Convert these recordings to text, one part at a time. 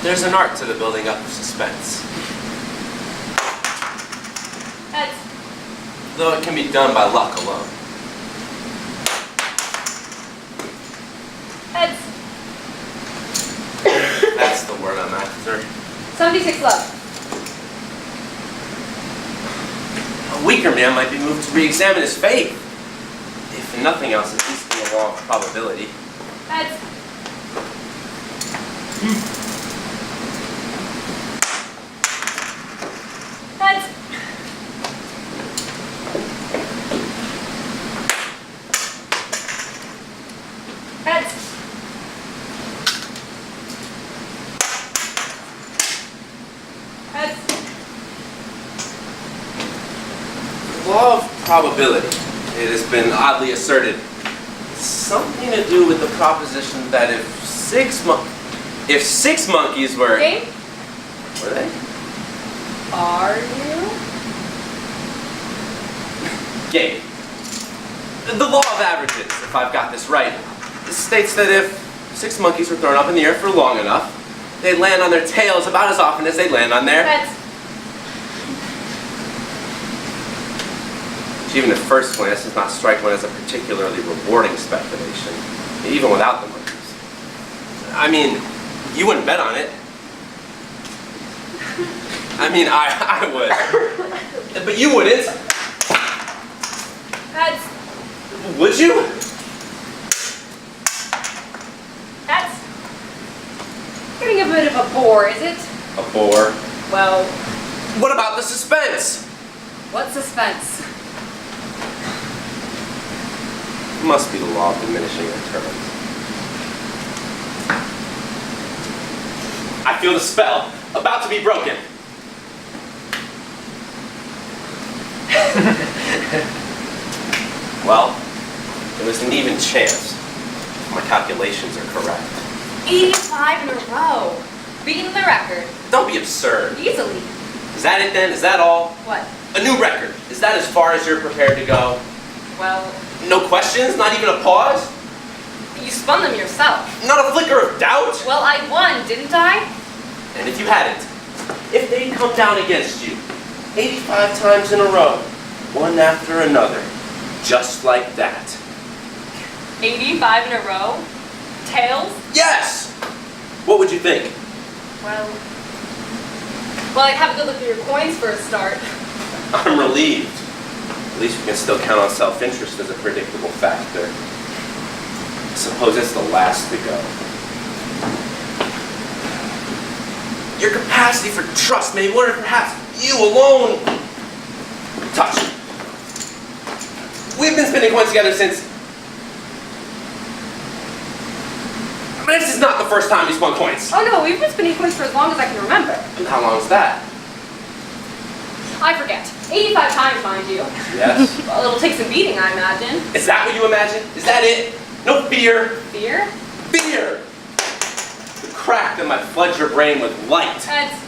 There's an art to the building up of suspense. Heads. Though it can be done by luck alone. Heads. That's the word I'm after. 76 love. A weaker man might be moved to re-examine his faith. If nothing else, at least in the law of probability. Heads. Heads. Heads. Heads. The law of probability, it has been oddly asserted, has something to do with the proposition that if six monkeys were... Game? Were they? Are you? Game. The law of averages, if I've got this right, states that if 6 monkeys were thrown up in the air for long enough, they'd land on their tails about as often as they'd land on their... Heads. Which even at first glance does not strike one as a particularly rewarding speculation, even without the monkeys. I mean, you wouldn't bet on it. I mean, I would. But you wouldn't. Heads. Would you? Heads. Getting a bit of a bore, is it? A bore. Well, What about the suspense? what suspense? It must be the law of diminishing returns. I feel the spell about to be broken. Well, there was an even chance. My calculations are correct. 85 in a row. Beating the record. Don't be absurd. Easily. Is that it then? Is that all? What? A new record. Is that as far as you're prepared to go? Well, No questions? Not even a pause? you spun them yourself. Not a flicker of doubt? Well, I won, didn't I? And if you hadn't, if they'd come down against you 85 times in a row, one after another, just like that. 85 in a row? Tails? Yes! What would you think? Well, I'd have a good look at your coins for a start. I'm relieved. At least we can still count on self-interest as a predictable factor. Suppose it's the last to go. Your capacity for trust made me wonder if perhaps you alone... Touch. We've been spending coins together since... But this is not the first time we spun coins. Oh no, we've been spinning coins for as long as I can remember. And how long is that? I forget. 85 times, mind you. Yes. Well, it'll take some beating, I imagine. Is that what you imagine? Is that it? No fear? Fear? Fear! The crack that might flood your brain with light. Heads.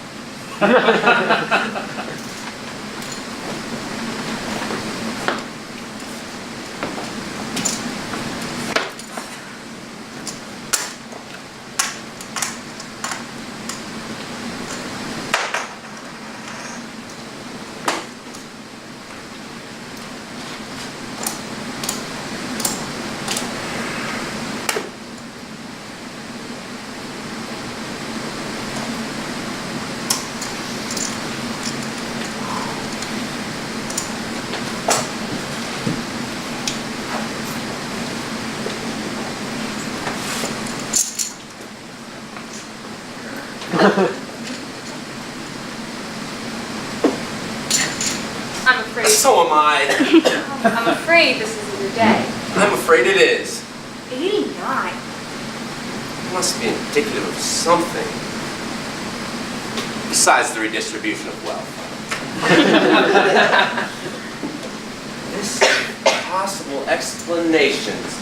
I'm afraid. So am I. I'm afraid this isn't your day. I'm afraid it is. 89. It must be indicative of something. Besides the redistribution of wealth. This possible explanations.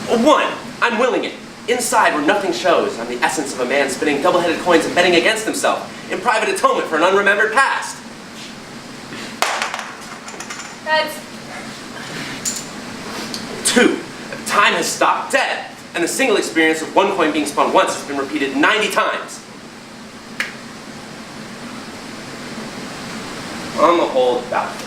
1, I'm willing it. Inside, where nothing shows, I'm the essence of a man spinning double-headed coins and betting against himself in private atonement for an unremembered past. Heads. 2, time has stopped dead, and the single experience of one coin being spun once has been repeated 90 times. On the whole, doubtful.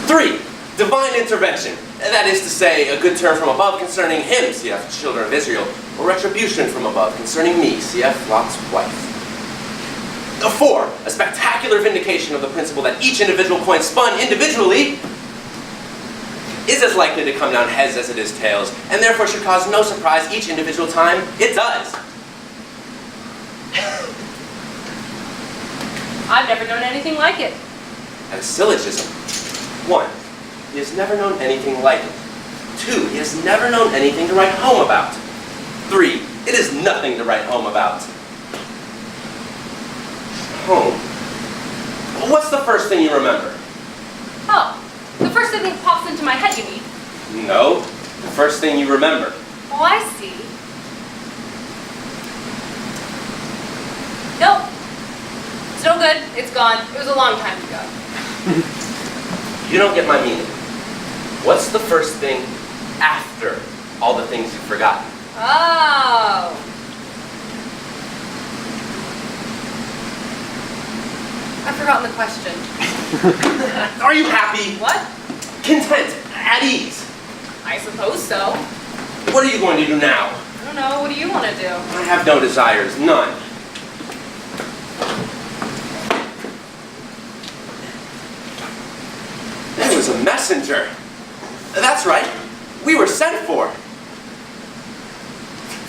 3. Divine intervention. That is to say, a good turn from above concerning him, cf. children of Israel, or retribution from above concerning me, cf. Lot's wife. 4. A spectacular vindication of the principle that each individual coin spun individually is as likely to come down heads as it is tails, and therefore should cause no surprise each individual time it does. I've never known anything like it. And a syllogism. 1. He has never known anything like it. 2. He has never known anything to write home about. 3. It is nothing to write home about. Home. What's the first thing you remember? Oh, the first thing that pops into my head, you mean? No, the first thing you remember. Oh, I see. Nope. It's no good. It's gone. It was a long time ago. You don't get my meaning. What's the first thing after all the things you've forgotten? Oh. I've forgotten the question. Are you happy? What? Content? At ease? I suppose so. What are you going to do now? I don't know. What do you want to do? I have no desires, none. There was a messenger. That's right. We were sent for.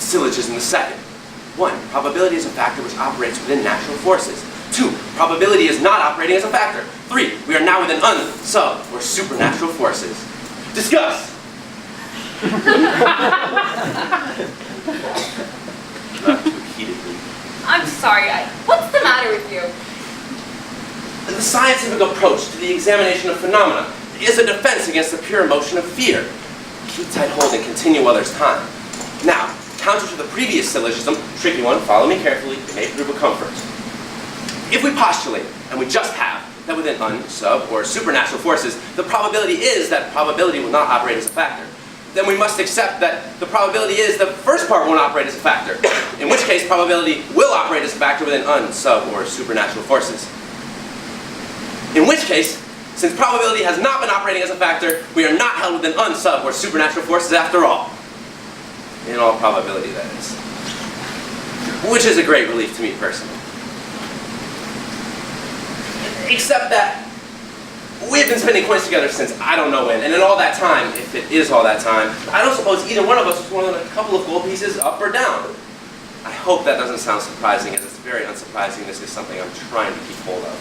Syllogism the second. 1. Probability is a factor which operates within natural forces. 2. Probability is not operating as a factor. 3. We are now within sub, or supernatural forces. Discuss! Not too heatedly. I'm sorry. What's the matter with you? The scientific approach to the examination of phenomena is a defense against the pure emotion of fear. Keep tight hold and continue while there's time. Now, counter to the previous syllogism, tricky one, follow me carefully, it may prove a comfort. If we postulate, and we just have, that within sub, or supernatural forces, the probability is that probability will not operate as a factor, then we must accept that the probability is the first part won't operate as a factor, in which case probability will operate as a factor within sub, or supernatural forces. In which case, since probability has not been operating as a factor, we are not held within sub, or supernatural forces after all. In all probability, that is. Which is a great relief to me personally. Except that we've been spending coins together since I don't know when, and in all that time, if it is all that time, I don't suppose either one of us was more than a couple of gold pieces up or down. I hope that doesn't sound surprising, as it's very unsurprising. This is something I'm trying to keep hold of.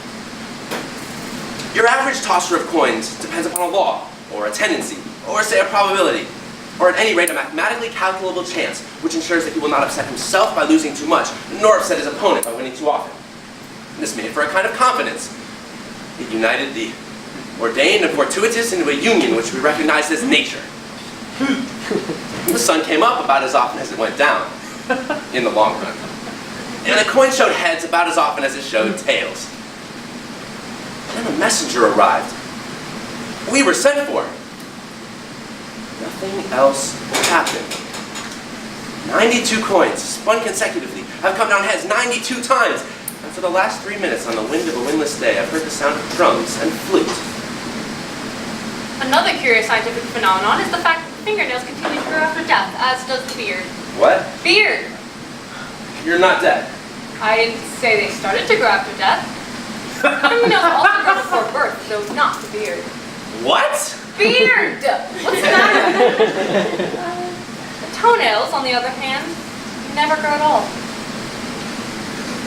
Your average tosser of coins depends upon a law, or a tendency, or say a probability, or at any rate a mathematically calculable chance, which ensures that he will not upset himself by losing too much, nor upset his opponent by winning too often. This made for a kind of confidence. It united the ordained and fortuitous into a union which we recognized as nature. The sun came up about as often as it went down, in the long run. And the coin showed heads about as often as it showed tails. Then a messenger arrived. We were sent for. Nothing else happened. 92 coins, spun consecutively, have come down heads 92 times. And for the last 3 minutes on the wind of a windless day, I've heard the sound of drums and flute. Another curious scientific phenomenon is the fact that the fingernails continue to grow after death, as does the beard. What? Beard! You're not dead. I didn't say they started to grow after death. The fingernails also grow before birth, though not the beard. What? Beard! What's the matter? The toenails, on the other hand, never grow at all.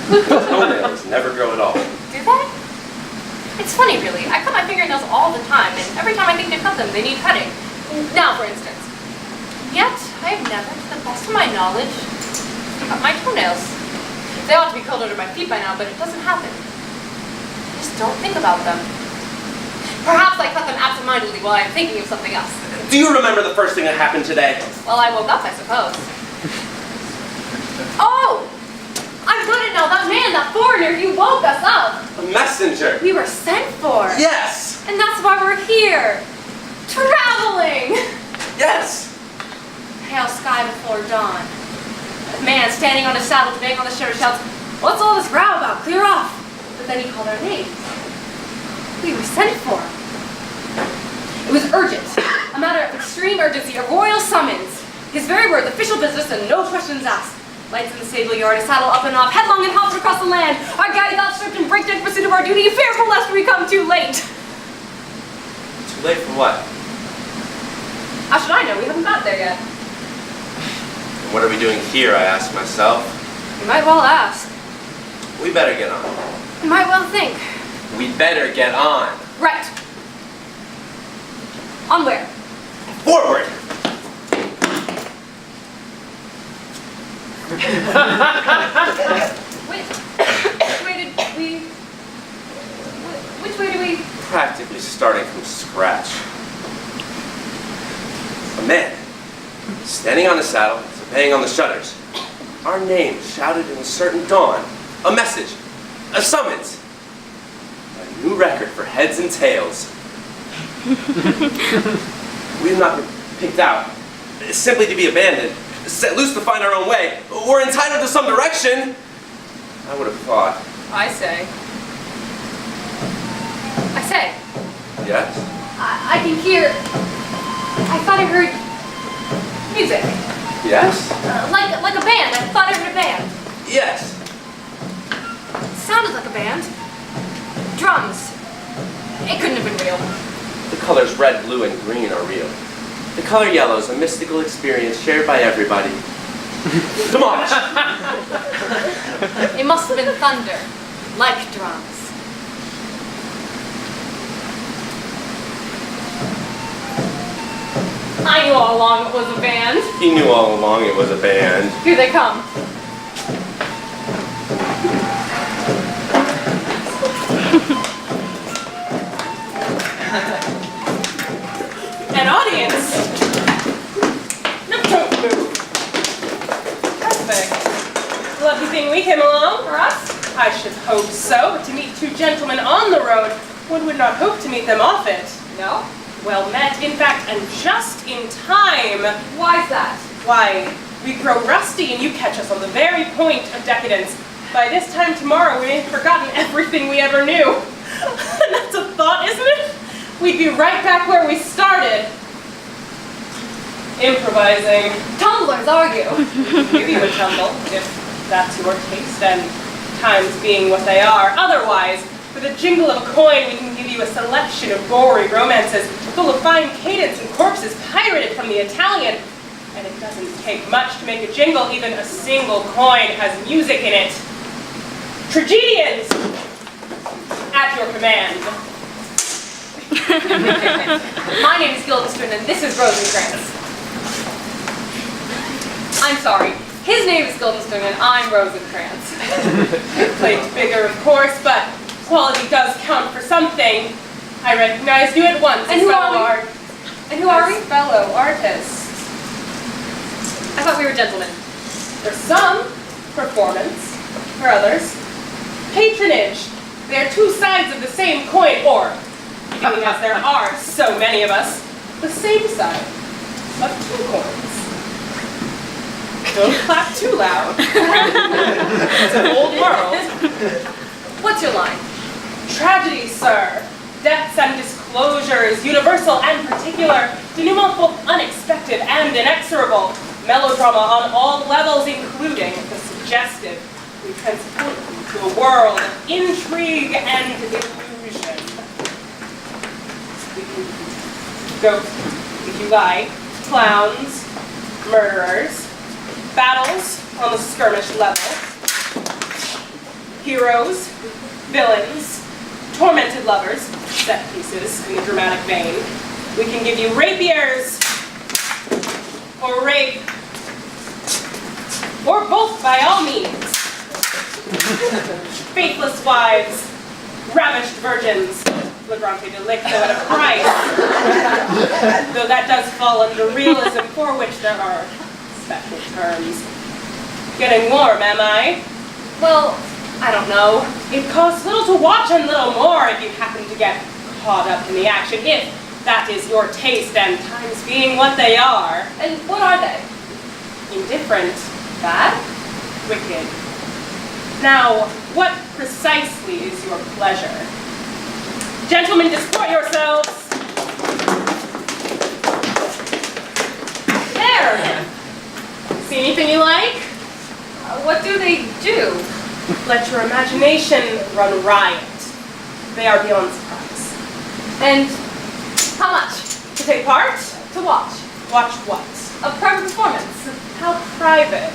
Toenails never grow at all. Do they? It's funny, really. I cut my fingernails all the time, and every time I think to cut them, they need cutting. Now, for instance. Yet, I have never, to the best of my knowledge, cut my toenails. They ought to be curled under my feet by now, but it doesn't happen. I just don't think about them. Perhaps I cut them absentmindedly while I'm thinking of something else. Do you remember the first thing that happened today? Well, I woke up, I suppose. Oh! I've got it now. That man, that foreigner, he woke us up. A messenger. We were sent for. Yes. And that's why we're here. Traveling. Yes. Pale sky before dawn. A man standing on his saddle, bang on the shoulder, shouts, "What's all this row about? Clear off." But then he called our names. We were sent for. It was urgent. A matter of extreme urgency, a royal summons. His very words, official business and no questions asked. Lights in the stable yard, a saddle up and off, headlong and hopped across the land. Our guides outstripped in breakneck pursuit of our duty, fearful lest we come too late. Too late for what? How should I know? We haven't got there yet. And what are we doing here, I ask myself. You might well ask. We better get on. You might well think. We better get on. Right. On where? Forward! Which way do we? Practically starting from scratch. A man, standing on a saddle, surveying on the shutters. Our names shouted in a certain dawn. A message, a summons. A new record for heads and tails. We have not been picked out, simply to be abandoned, set loose to find our own way. We're entitled to some direction. I would have thought. I say. Yes? I can hear. I thought I heard music. Yes? Like a band. I thought I heard a band. Yes. It sounded like a band. Drums. It couldn't have been real. The colors red, blue, and green are real. The color yellow is a mystical experience shared by everybody. Come on! It must have been thunder, like drums. I knew all along it was a band. He knew all along it was a band. Here they come. An audience. No, don't move. Perfect. Lucky thing we came along for us. I should hope so. But to meet two gentlemen on the road, one would not hope to meet them off it. No? Well met, in fact, and just in time. Why's that? Why, we grow rusty and you catch us on the very point of decadence. By this time tomorrow, we may have forgotten everything we ever knew. That's a thought, isn't it? We'd be right back where we started. Improvising. Tumblers, are you? Give you a tumble, if that's your taste, and times being what they are. Otherwise, for the jingle of a coin, we can give you a selection of gory romances, full of fine cadence and corpses pirated from the Italian. And it doesn't take much to make a jingle. Even a single coin has music in it. Tragedians! At your command. My name is Guildenstern and this is Rosencrantz. I'm sorry. His name is Guildenstern and I'm Rosencrantz. Played bigger, of course, but quality does count for something. I recognized you at once. And who are we? And who are we? Fellow artists. I thought we were gentlemen. For some, performance. For others, patronage. They're two sides of the same coin, or, being as there are so many of us, the same side of two coins. Don't clap too loud. It's an old world. What's your line? Tragedy, sir. Deaths and disclosures, universal and particular, denouement both unexpected and inexorable. Melodrama on all levels, including the suggestive. We transport you to a world of intrigue and illusion. We can ghosts, if you like, clowns, murderers, battles on the skirmish level, heroes, villains, tormented lovers, set pieces in the dramatic vein. We can give you rapiers, or rape, or both by all means. Faithless wives, ravished virgins, flagrante delicto at a price. Though that does fall under realism, for which there are special terms. Getting warm, am I? Well, I don't know. It costs little to watch and little more if you happen to get caught up in the action, if that is your taste, and times being what they are. And what are they? Indifferent, bad, wicked, Now, what precisely is your pleasure? Gentlemen, disport yourselves. There! See anything you like? What do they do? Let your imagination run riot. They are beyond surprise. And how much? To take part? To watch. Watch what? A private performance. How private?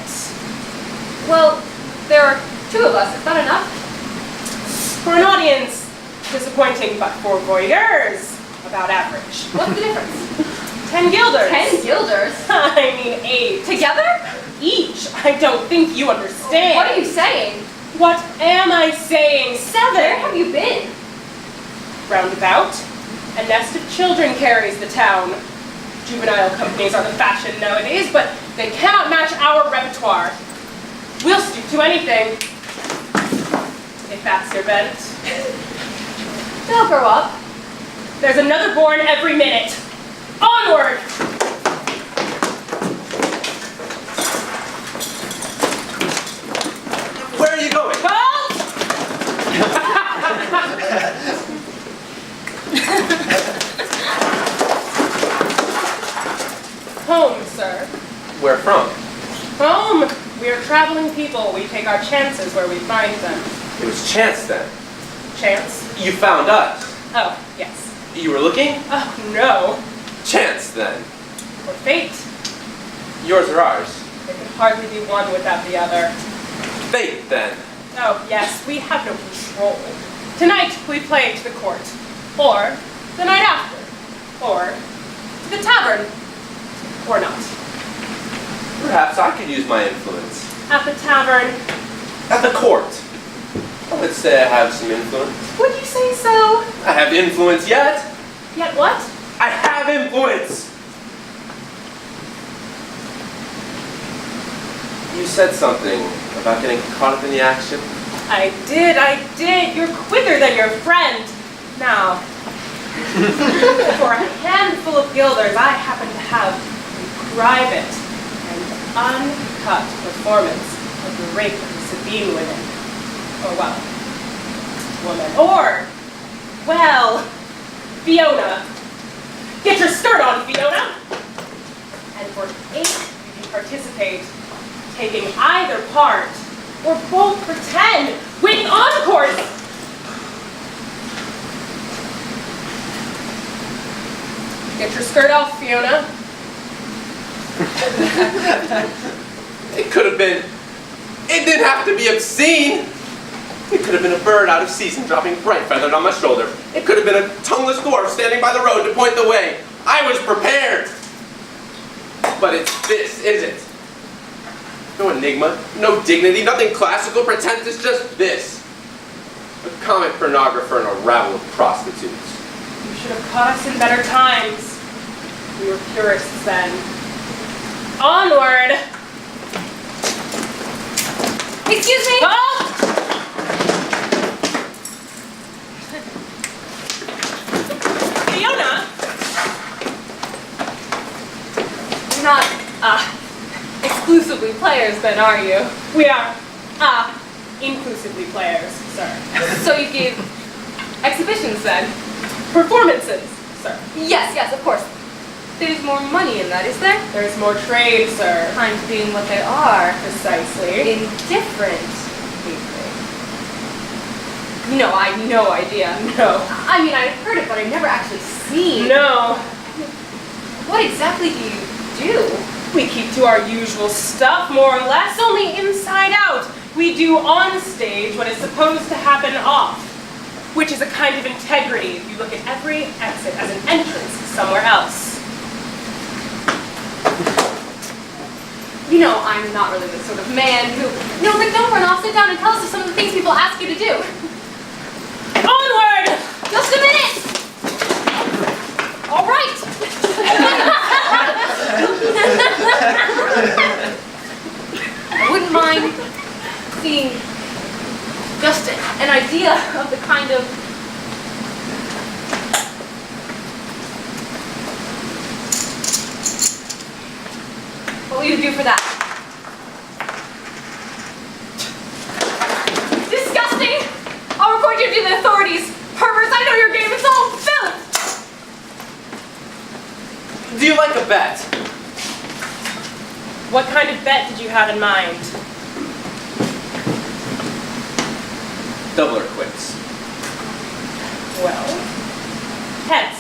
Well, there are 2 of us. Is that enough? For an audience, disappointing, but for voyeurs, about average. What's the difference? 10 guilders. 10 guilders? I mean 8. Together? Each. I don't think you understand. What are you saying? What am I saying? 7. Where have you been? Roundabout. A nest of children carries the town. Juvenile companies are the fashion nowadays, but they cannot match our repertoire. We'll stoop to anything. If that's your bent. They'll grow up. There's another born every minute. Onward! Where are you going? Halt! Home, sir. Where from? Home. We are traveling people. We take our chances where we find them. It was chance then. Chance? You found us. Oh, yes. You were looking? Oh, no. Chance then. Or fate. Yours or ours? There could hardly be one without the other. Fate then. Oh, yes, we have no control. Tonight, we play to the court. Or the night after. Or to the tavern. Or not. Perhaps I could use my influence. At the tavern. At the court. Let's say I have some influence. Would you say so? I have influence yet. Yet what? I have influence. You said something about getting caught up in the action. I did. You're quicker than your friend. Now, for a handful of guilders, I happen to have a private and uncut performance of the rape of the Sabine women. Or, woman. Well, Fiona. Get your skirt on, Fiona! And for 8, you can participate, taking either part, or both for 10, with encores! Get your skirt off, Fiona. It could have been. It didn't have to be obscene. It could have been a bird out of season dropping bright feathered on my shoulder. It could have been a tongueless dwarf standing by the road to point the way. I was prepared. But it's this, is it? No enigma, no dignity, nothing classical, pretentious, just this. A comic pornographer and a rabble of prostitutes. You should have caught us in better times. We were purists then. Onward! Excuse me? Oh! Fiona! You're not, exclusively players then, are you? We are, inclusively players, sir. So you give exhibitions then? Performances, sir. Yes, of course. There's more money in that, is there? There's more trade, sir. Times being what they are. Precisely. Indifferent. No, I had no idea. No. I mean, I've heard it, but I've never actually seen. No. What exactly do you do? We keep to our usual stuff, more or less, only inside out. We do on stage what is supposed to happen off, which is a kind of integrity if you look at every exit as an entrance somewhere else. You know, I'm not really the sort of man who... No, but don't run off. Sit down and tell us of some of the things people ask you to do. Onward! Just a minute! All right. I wouldn't mind seeing just an idea of the kind of... What will you do for that? Do you like a bet? What kind of bet did you have in mind? Double or quits. Well, heads.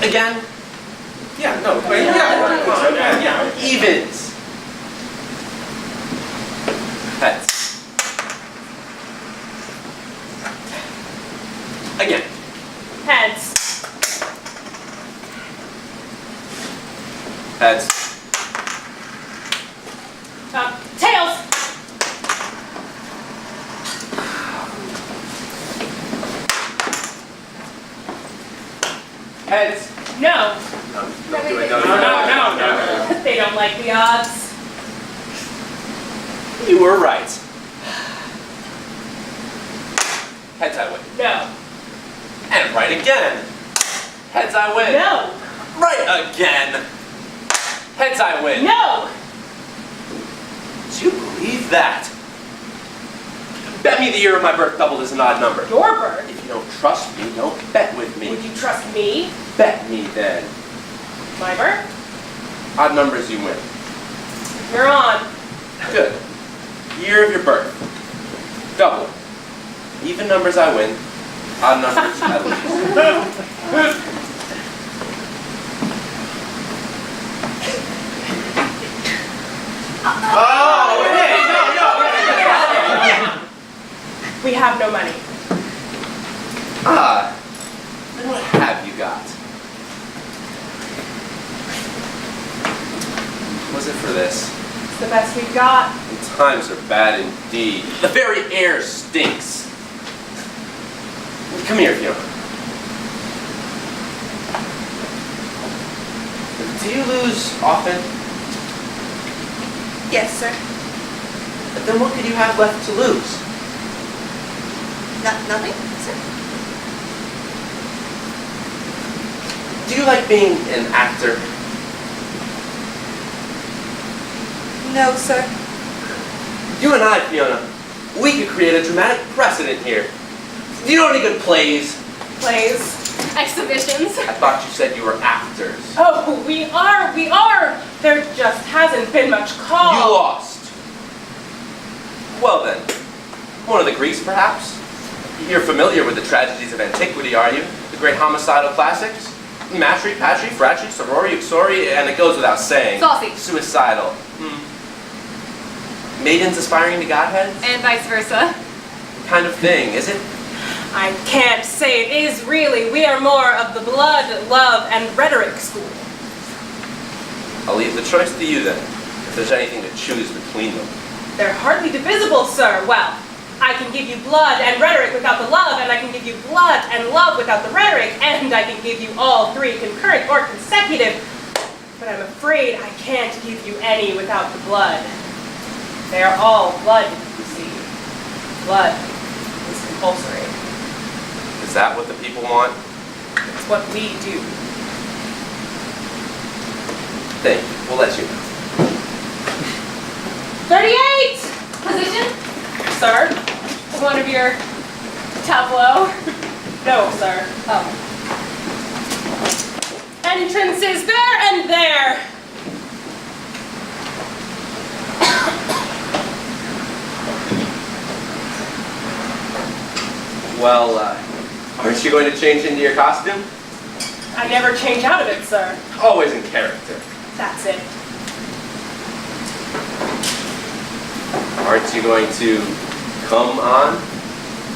Again? Yeah, no, wait, yeah. Evens. Heads. Again. Heads. Heads. Tails. Heads. No. No, do it. No. They don't like the odds. You were right. Heads I win. No. And right again. Heads I win. No. Right again. Heads I win. No. Do you believe that? Bet me the year of my birth doubled is an odd number. Your bird. If you don't trust me, don't bet with me. Would you trust me? Bet me then. My bird? Odd numbers you win. You're on. Good. Year of your birth. Double. Even numbers I win. Odd numbers I lose. Oh, hey, no. We have no money. Ah. Then what have you got? Was it for this? It's the best we've got. The times are bad indeed. The very air stinks. Come here, Fiona. Do you lose often? Yes, sir. Then what could you have left to lose? Nothing, sir. Do you like being an actor? No, sir. You and I, Fiona, we could create a dramatic precedent here. Do you know any good plays? Plays. Exhibitions. I thought you said you were actors. Oh, we are. There just hasn't been much call. You lost. Well then, one of the Greeks perhaps? You're familiar with the tragedies of antiquity, are you? The great homicidal classics? Matri, Patri, Fratri, Sorori, Uxori, and it goes without saying. Saucy. Suicidal. Maidens aspiring to godhead? And vice versa. Kind of thing, is it? I can't say it is really. We are more of the blood, love, and rhetoric school. I'll leave the choice to you then, if there's anything to choose between them. They're hardly divisible, sir. Well, I can give you blood and rhetoric without the love, and I can give you blood and love without the rhetoric, and I can give you all three concurrent or consecutive. But I'm afraid I can't give you any without the blood. They are all blood, you see. Blood is compulsory. Is that what the people want? It's what we do. Thank you. We'll let you know. 38! Position? Sir? One of your... Tableau. No, sir. Oh. Entrances there and there. Well, aren't you going to change into your costume? I never change out of it, sir. Always in character. That's it. Aren't you going to come on?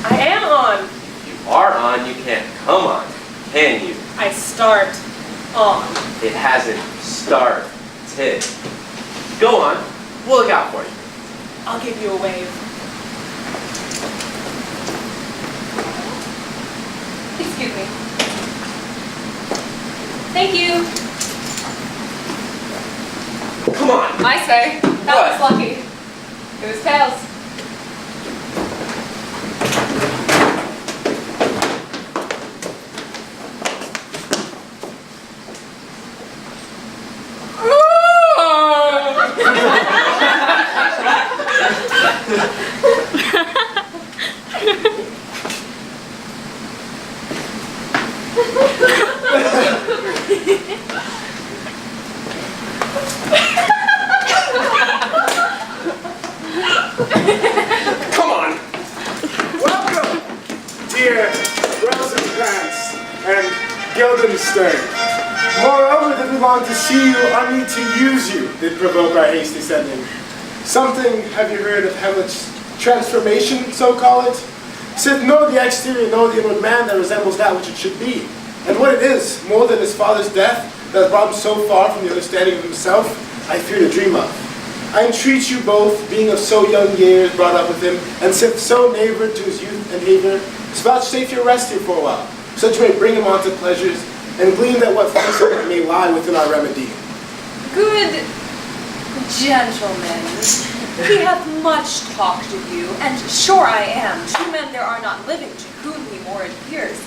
I am on. If you are on, you can't come on, can you? I start on. It hasn't started. Go on. We'll look out for you. I'll give you a wave. Excuse me. Thank you. Come on. I say. That was lucky. It was tails. Guildenstern. Moreover, that we long to see you, or need to use you, did provoke our hasty sending. Something, have you heard of Hamlet's transformation, so call it? Sith nor the exterior nor the inward man that resembles that which it should be. And what it is, more than his father's death, that has brought him so far from the understanding of himself, I fear to dream of. I entreat you both, being of so young years brought up with him, and Sith so neighbored to his youth and behavior, to vouchsafe your rest here for a while, such may bring him on to pleasures, and glean that what feasting may lie within our remedy. Good gentlemen, he hath much talked of you, and sure I am. 2 men there are not living to whom he more adheres.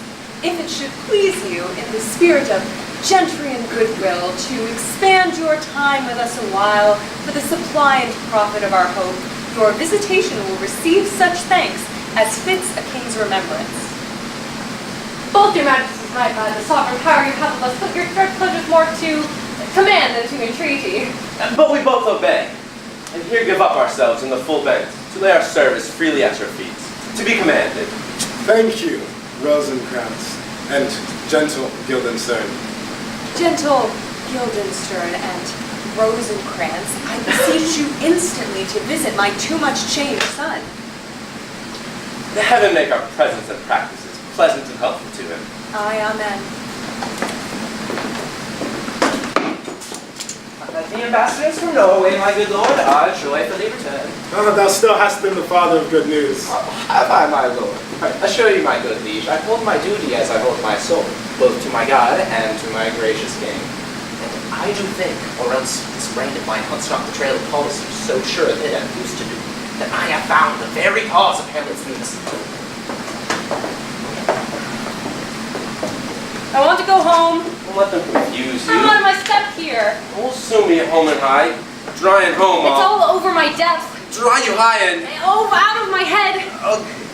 If it should please you, in the spirit of gentry and goodwill, to expand your time with us a while, for the supply and profit of our hope, your visitation will receive such thanks as fits a king's remembrance. Both your majesties might, by the sovereign power you have of us, put your direct pleasures more to command than to entreaty. But we both obey, and here give up ourselves in the full bent, to lay our service freely at your feet, to be commanded. Thank you, Rosencrantz and gentle Guildenstern. Gentle Guildenstern and Rosencrantz, I beseech you instantly to visit my too much changed son. The heaven make our presence and practices pleasant and helpful to him. Aye, amen. The ambassadors from Norway, my good lord, are joyfully returned. Oh, thou still hast been the father of good news. Have I, my lord? I assure you, my good liege, I hold my duty as I hold my soul, both to my God and to my gracious king. And I do think, or else this brand of mine hunts not the trail of policy so sure that I'm used to do, that I have found the very cause of Hamlet's needs. I want to go home. Don't let them confuse you. I'm on my step here. We'll soon be home and high. Dry and home, It's all over my depth. Dry you high and... Oh, out of my head.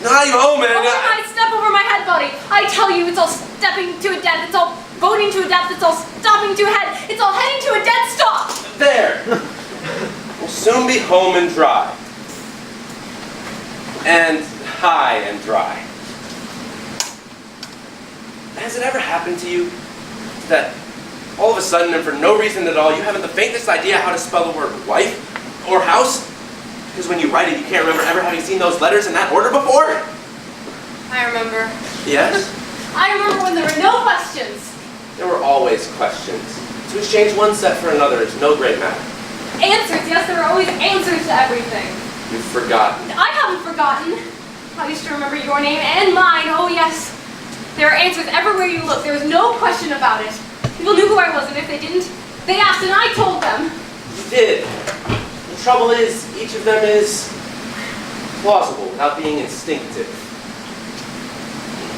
Dry you home and... Over my step over my head, buddy. I tell you, it's all stepping to a death. It's all voting to a death. It's all stopping to a head. It's all heading to a dead stop. There. We'll soon be home and dry. And high and dry. Has it ever happened to you that all of a sudden and for no reason at all, you haven't the faintest idea how to spell the word wife or house? Because when you write it, you can't remember ever having seen those letters in that order before? I remember. Yes? I remember when there were no questions. There were always questions. To exchange one set for another is no great matter. Answers, yes, there are always answers to everything. You've forgotten. I haven't forgotten. I used to remember your name and mine, oh yes. There are answers everywhere you look. There was no question about it. People knew who I was, and if they didn't, they asked, and I told them. You did. The trouble is, each of them is plausible without being instinctive.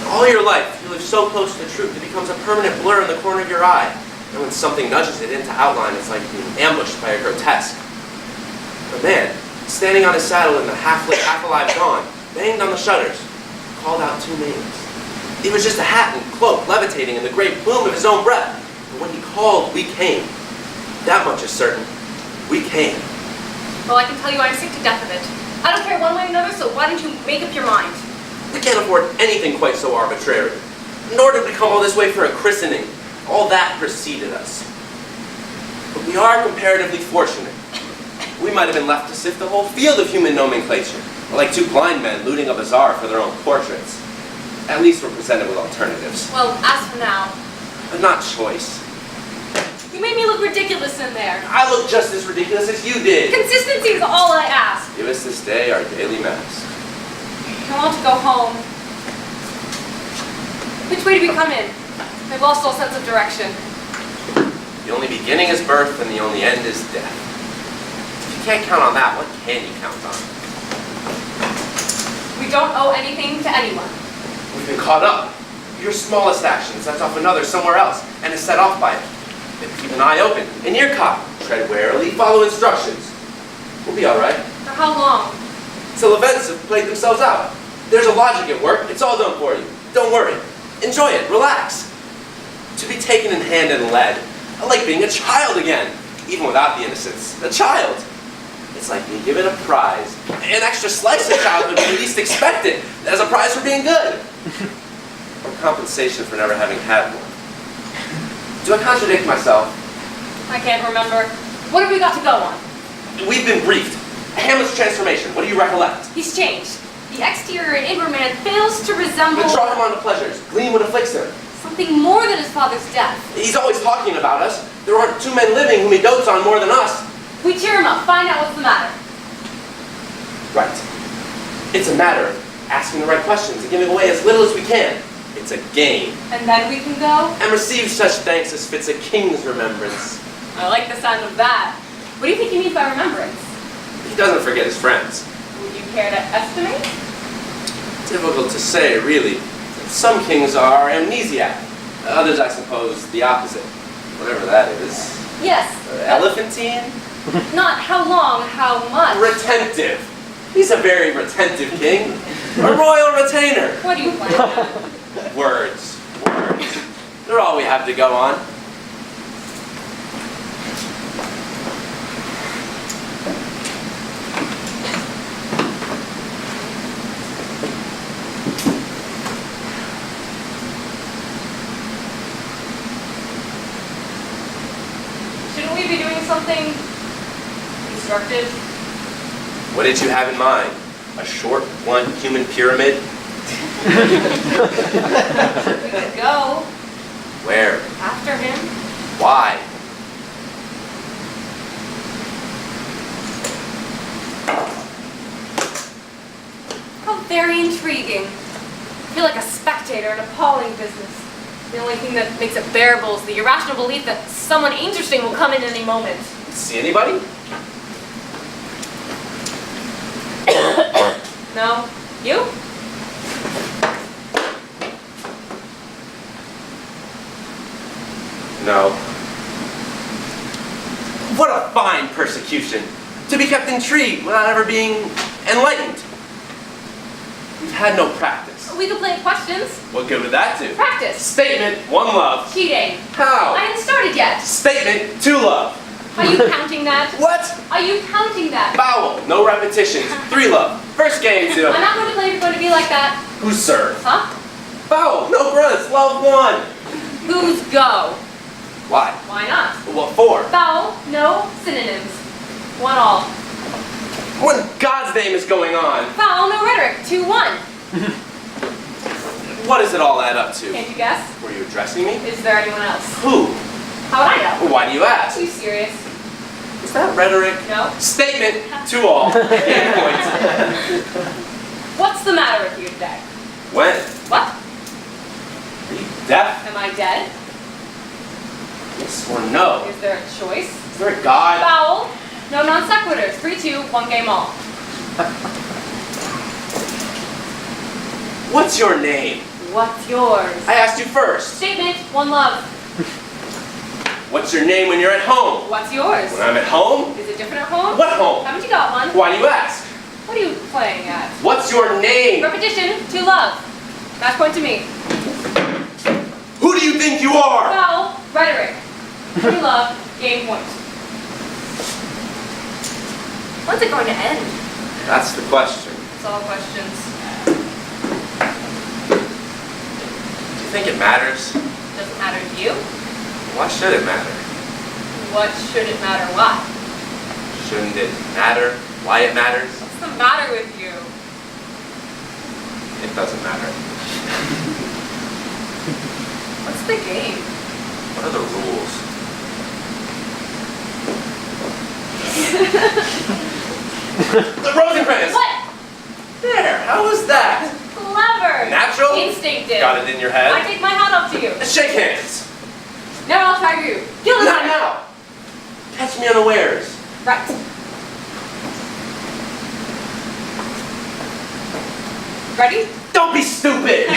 All your life, you live so close to the truth, it becomes a permanent blur in the corner of your eye. And when something nudges it into outline, it's like being ambushed by a grotesque. A man, standing on his saddle in the half-lit, half-alive dawn, banged on the shutters, called out 2 names. It was just a hat and cloak levitating in the great plume of his own breath. But when he called, we came. That much is certain. We came. Well, I can tell you I'm sick to death of it. I don't care one way or another, so why don't you make up your mind? We can't afford anything quite so arbitrary. Nor did we come all this way for a christening. All that preceded us. But we are comparatively fortunate. We might have been left to sift the whole field of human nomenclature, like 2 blind men looting a bazaar for their own portraits. At least we're presented with alternatives. Well, as for now, But not choice. you made me look ridiculous in there. I look just as ridiculous as you did. Consistency is all I ask. Give us this day our daily mass. I want to go home. Which way do we come in? I've lost all sense of direction. The only beginning is birth and the only end is death. If you can't count on that, what can you count on? We don't owe anything to anyone. We've been caught up. Your smallest action sets off another somewhere else and is set off by it. But keep an eye open. In your cot, tread warily, follow instructions. We'll be all right. For how long? Till events have played themselves out. There's a logic at work. It's all done for you. Don't worry. Enjoy it. Relax. To be taken in hand and led, like being a child again, even without the innocence. A child. It's like being given a prize. An extra slice of childhood when you least expect it, as a prize for being good. Or compensation for never having had one. Do I contradict myself? I can't remember. What have we got to go on? We've been briefed. Hamlet's transformation. What do you recollect? He's changed. The exterior and inward man fails to resemble To draw him on to pleasures. Gleam what afflicts him. something more than his father's death. He's always talking about us. There aren't two men living whom he dotes on more than us. We cheer him up, find out what's the matter. Right. It's a matter of asking the right questions and giving away as little as we can. It's a game. And then we can go? And receive such thanks as fits a king's remembrance. I like the sound of that. What do you think he means by remembrance? He doesn't forget his friends. Would you care to estimate? Difficult to say, really. Some kings are amnesiac. Others, I suppose, the opposite. Whatever that is. Yes. Elephantine? Not how long, how much. Retentive. He's a very retentive king. A royal retainer. What do you plan on? Words. Words. They're all we have to go on. Shouldn't we be doing something constructive? What did you have in mind? A short, blunt human pyramid? We could go Where? after him. Why? How very intriguing. I feel like a spectator in an appalling business. The only thing that makes it bearable is the irrational belief that someone interesting will come in any moment. See anybody? No? You? No. What a fine persecution! To be kept intrigued without ever being enlightened. We've had no practice. We could play questions. What good would that do? Practice. Statement, one love. Cheating. How? I haven't started yet. Statement, two love. Are you counting that? What? Are you counting that? Vowel, no repetitions. Three love. First game, two. I'm not going to play if you're going to be like that. Who's served? Huh? Vowel, no grunts. Love one. Who's go? Why? Why not? What for? Vowel, no synonyms. One all. What in God's name is going on? Vowel, no rhetoric. 2-1. What does it all add up to? Can't you guess? Were you addressing me? Is there anyone else? Who? How would I know? Why do you ask? Are you serious? Is that rhetoric? No. Statement, two all. Game points. What's the matter with you today? When? What? Are you deaf? Am I dead? Yes or no? Is there a choice? Is there a God? Vowel, no non sequiturs. 3-2, one game all. What's your name? What's yours? I asked you first. Statement, one love. What's your name when you're at home? What's yours? When I'm at home? Is it different at home? What home? Haven't you got one? Why do you ask? What are you playing at? What's your name? Repetition, 2 love. Match point to me. Who do you think you are? Vowel, rhetoric. 2 love, game point. When's it going to end? That's the question. It's all questions. Do you think it matters? Doesn't matter to you. Why should it matter? What should it matter? Why? Shouldn't it matter why it matters? What's the matter with you? It doesn't matter. What's the game? What are the rules? The Rosencrantz! What? There, how was that? Clever. Natural? Instinctive. Got it in your head? I take my hat off to you. Shake hands! Now I'll try you. Kill Not now! Catch me unawares. Right. Ready? Don't be stupid!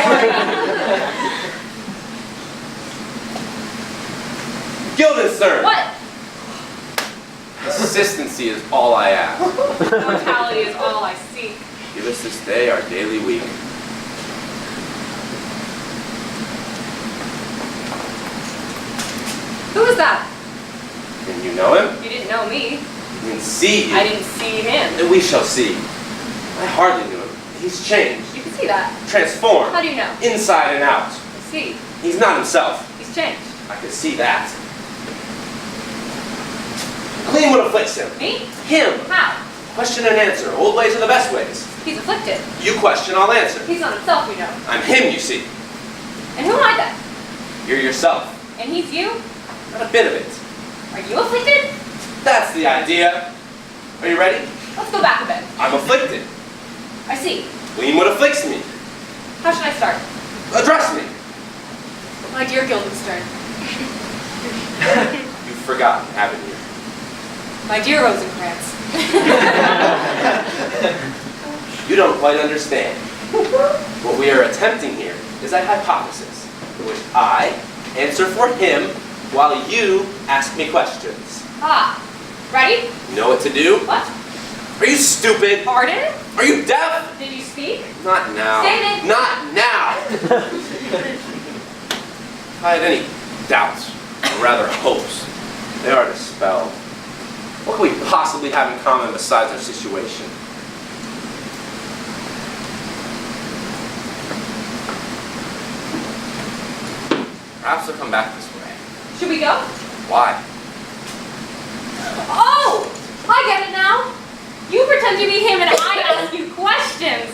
Guildenstern! What? Consistency is all I ask. Mortality is all I seek. Give us this day our daily week. Who is that? And you know him? You didn't know me. You can see you. I didn't see him. And we shall see. I hardly knew him. He's changed. You can see that. Transformed. How do you know? Inside and out. I see. He's not himself. He's changed. I could see that. McLean would afflict him. Me? Him. How? Question and answer. Old ways are the best ways. He's afflicted. You question, I'll answer. He's not himself, you know. I'm him, you see. And who am I then? You're yourself. And he's you? Not a bit of it. Are you afflicted? That's the idea. Are you ready? Let's go back a bit. I'm afflicted. I see. McLean would afflicts me. How should I start? Address me. My dear Guildenstern. You've forgotten, haven't you? My dear Rosencrantz. You don't quite understand. What we are attempting here is a hypothesis, in which I answer for him while you ask me questions. Ah. Ready? You know what to do? What? Are you stupid? Pardon? Are you deaf? Did you speak? Not now. David! Not now! If I had any doubts, or rather hopes, they are dispelled. What can we possibly have in common besides our situation? Perhaps they'll come back this way. Should we go? Why? Oh! I get it now. You pretend to be him and I ask you questions.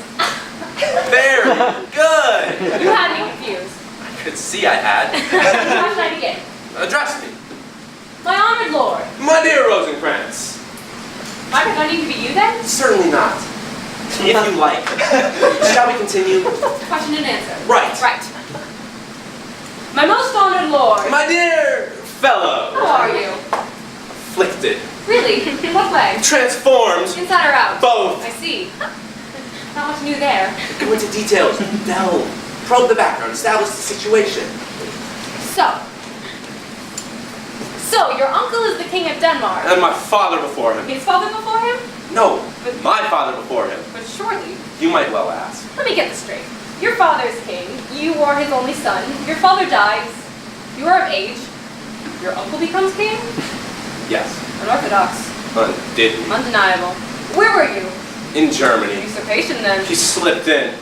Very good! You had me confused. I could see I had. How should I begin? Address me. My honored lord. My dear Rosencrantz. Am I pretending to be you then? Certainly not. If you like. Shall we continue? Question and answer. Right. Right. My most honored lord. My dear fellow. How are you? Afflicted. Really? In what way? Transformed. Inside or out? Both. I see. Not much new there. Go into details. Delve. Probe the background. Establish the situation. So, your uncle is the king of Denmark. And my father before him. His father before him? No, my father before him. But surely, You might well ask. let me get this straight. Your father's king, you are his only son, your father dies, you are of age, your uncle becomes king? Yes. Unorthodox. Undid. Undeniable. Where were you? In Germany. Usurpation then. He slipped in.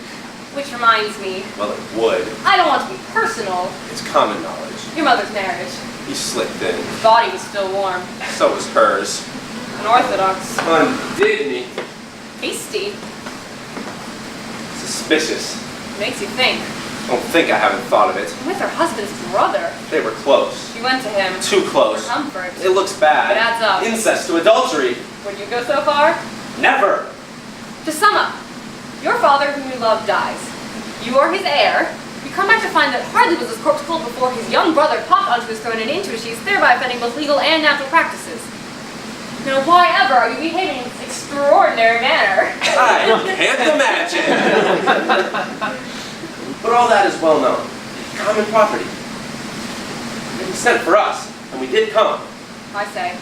Which reminds me, Well, it would. I don't want to be personal, It's common knowledge. your mother's marriage. He slipped in. His body was still warm. So was hers. Unorthodox. Undid me. Hasty. Suspicious. Makes you think. Don't think I haven't thought of it. And with her husband's brother. They were close. She went to him. Too close. For comfort. It looks bad. It adds up. Incest to adultery. Would you go so far? Never. To sum up, your father whom you love dies. You are his heir. You come back to find that hardly was his corpse cold before his young brother popped onto his throne and into his sheath, thereby offending both legal and natural practices. Now, why ever are you behaving in this extraordinary manner? I can't imagine. But all that is well known. Common property. It was sent for us, and we did come. I say.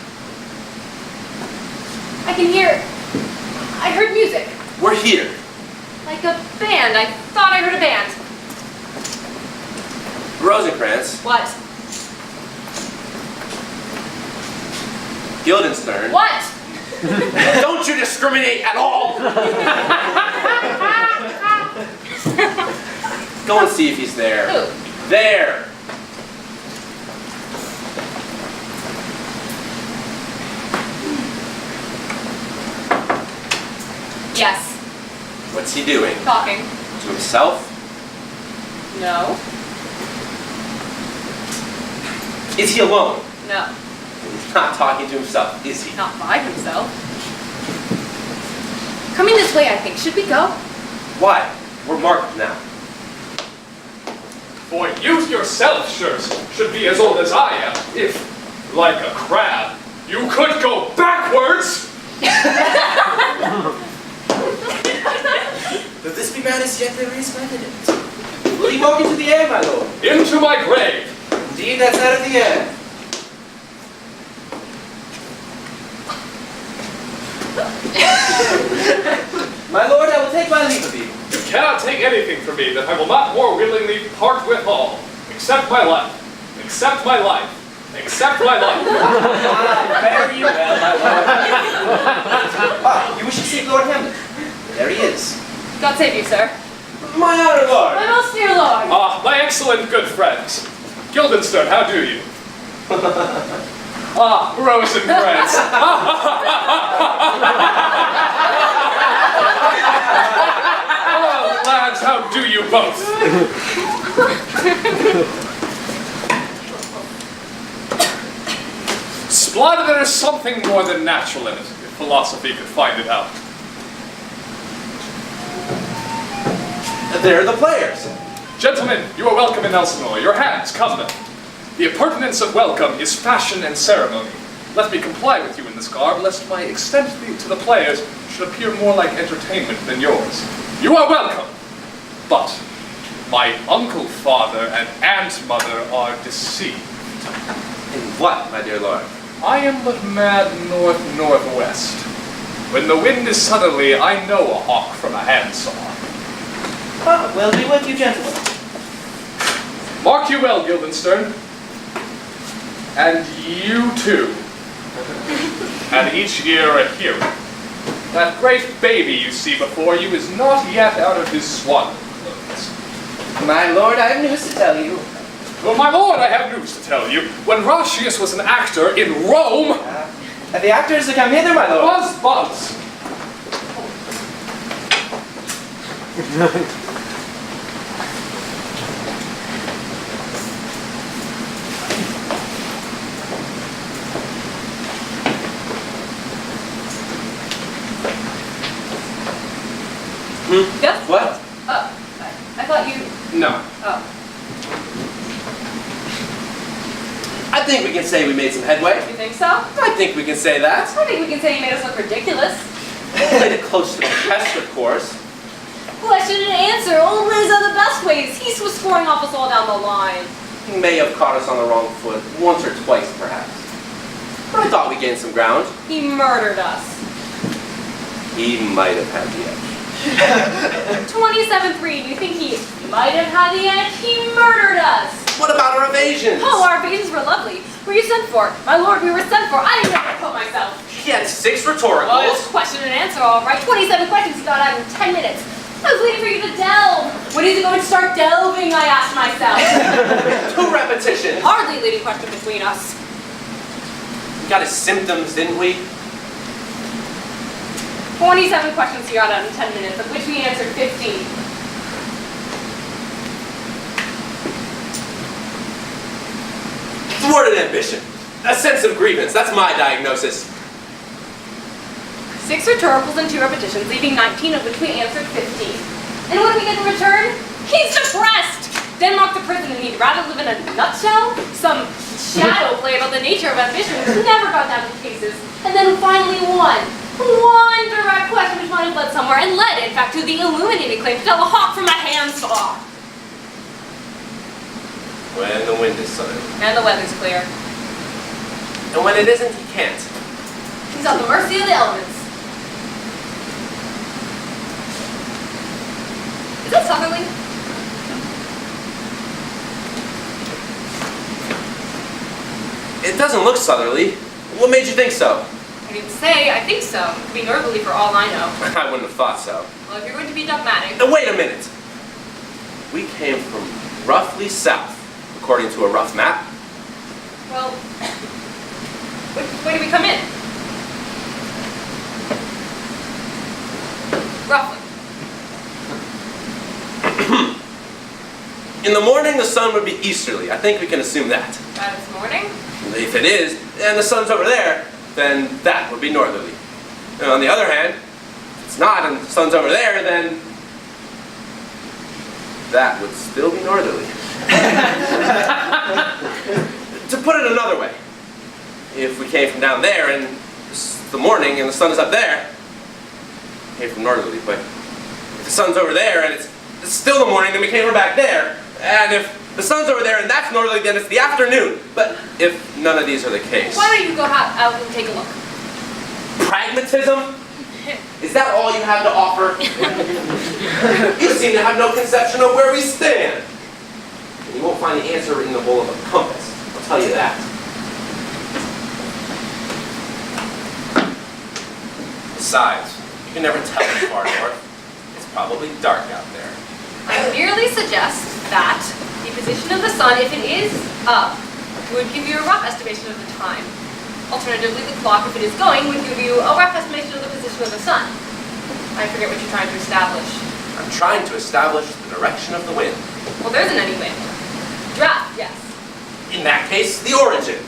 I can hear. I heard music. We're here. Like a band. I thought I heard a band. Rosencrantz, What? Guildenstern. What? Don't you discriminate at all! Go and see if he's there. Who? There! Yes. What's he doing? Talking. To himself? No. Is he alone? No. He's not talking to himself, is he? Not by himself. Coming this way, I think. Should we go? Why? We're marked now. For you yourself, sirs, should be as old as I am, if, like a crab, you could go backwards! Though this be madness, yet there is method in it. Will you walk into the air, my lord? Into my grave! Indeed, that's out of the air. My lord, I will take my leave of you. You cannot take anything from me that I will not more willingly part with all, except my life, except my life, except my life. Fare you well, my lord. You wish to see Lord Hamlet? There he is. God save you, sir. My honor, lord. My most dear lord. My excellent good friends, Guildenstern, how do you? Ah, Rosencrantz. Oh, lads, how do you both? Blood, there is something more than natural in it, if philosophy could find it out. They're the players. Gentlemen, you are welcome in Elsinore. Your hands, come them. The appurtenance of welcome is fashion and ceremony. Let me comply with you in this garb, lest my extent to the players should appear more like entertainment than yours. You are welcome, but my uncle, father, and aunt mother are deceived. In what, my dear lord? I am but mad north-northwest. When the wind is southerly, I know a hawk from a handsaw. Ah, well be with you, gentlemen. Mark you well, Guildenstern. And you too. And each ear a hearing. That great baby you see before you is not yet out of his swaddling clothes. My lord, I have news to tell you. Well, my lord, I have news to tell you. When Ratshin was an actor in Rome... The actors to come hither, my lord. Buzz! Yes? What? I thought you... No. Oh. I think we can say we made some headway. You think so? I think we can say that. I think we can say you made us look ridiculous. Played it close to the chest, of course. Question and answer. Old ways are the best ways. He was scoring off us all down the line. He may have caught us on the wrong foot, once or twice, perhaps. But I thought we gained some ground. He murdered us. He might have had the edge. 27-3. Do you think he might have had the edge? He murdered us. What about our evasions? Oh, our evasions were lovely. Were you sent for? My lord, we were sent for. I didn't know how to put myself. He had 6 rhetoricals. Well, it's question and answer, all right. 27 questions he got out in 10 minutes. I was waiting for you to delve. When is he going to start delving, I asked myself. 2 repetitions. Hardly a leading question between us. We got his symptoms, didn't we? 27 questions he got out in 10 minutes, of which we answered 15. Thwarted ambition. A sense of grievance. That's my diagnosis. 6 rhetoricals and 2 repetitions, leaving 19, of which we answered 15. And what do we get in return? He's depressed! Denmark to prison, and he'd rather live in a nutshell? Some shadow play about the nature of ambition, which never got down to cases. And then finally one direct question which might have led somewhere, and led, in fact, to the illuminating claim to tell a hawk from a handsaw. When the wind is southern. And the weather's clear. And when it isn't, he can't. He's at the mercy of the elements. Is that southerly? It doesn't look southerly. What made you think so? I didn't say I think so. It could be northerly for all I know. I wouldn't have thought so. Well, if you're going to be dogmatic. Now, wait a minute. We came from roughly south, according to a rough map. Well, where do we come in? Roughly. In the morning, the sun would be easterly. I think we can assume that. That is morning. If it is, and the sun's over there, then that would be northerly. And on the other hand, if it's not and the sun's over there, then that would still be northerly. To put it another way, if we came from down there and it's the morning and the sun is up there, we came from northerly. But if the sun's over there and it's still the morning, then we came from back there. And if the sun's over there and that's northerly, then it's the afternoon. But if none of these are the case. Why don't you go out and take a look? Pragmatism? Is that all you have to offer? You seem to have no conception of where we stand. And you won't find the answer in the bowl of a compass. I'll tell you that. Besides, you can never tell as far north. It's probably dark out there. I merely suggest that, if position of the sun, if it is up, would give you a rough estimation of the time. Alternatively, the clock, if it is going, would give you a rough estimation of the position of the sun. I forget what you're trying to establish. I'm trying to establish the direction of the wind. Well, there isn't any wind. Draft, yes. In that case, the origin.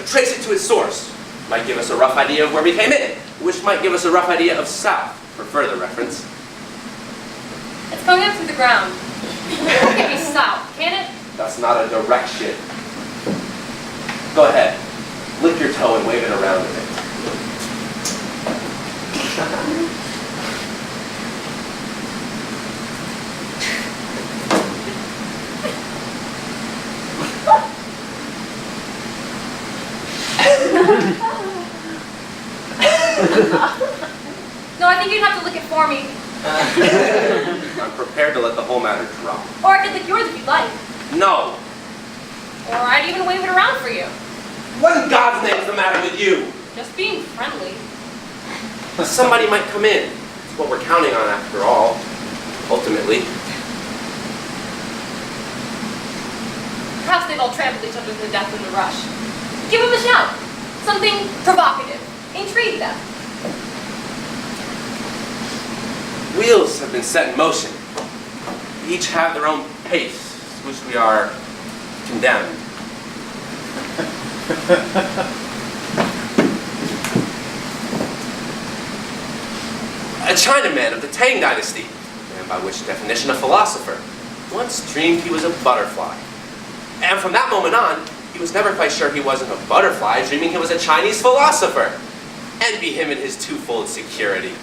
Trace it to its source. Might give us a rough idea of where we came in, which might give us a rough idea of south, for further reference. It's going up through the ground. It won't give me south, can it? That's not a direction. Go ahead. Lick your toe and wave it around a bit. No, I think you'd have to lick it for me. I'm prepared to let the whole matter drop. Or I could lick yours if you'd like. No! Or I'd even wave it around for you. What in God's name is the matter with you? Just being friendly. Somebody might come in. It's what we're counting on after all. Ultimately. Perhaps they've all trampled each other to death in the rush. Give them a shout. Something provocative. Intrigue them. Wheels have been set in motion. Each have their own pace, to which we are condemned. A Chinaman of the Tang Dynasty, and by which definition a philosopher, once dreamed he was a butterfly. And from that moment on, he was never quite sure he wasn't a butterfly, dreaming he was a Chinese philosopher. Envy him in his twofold security.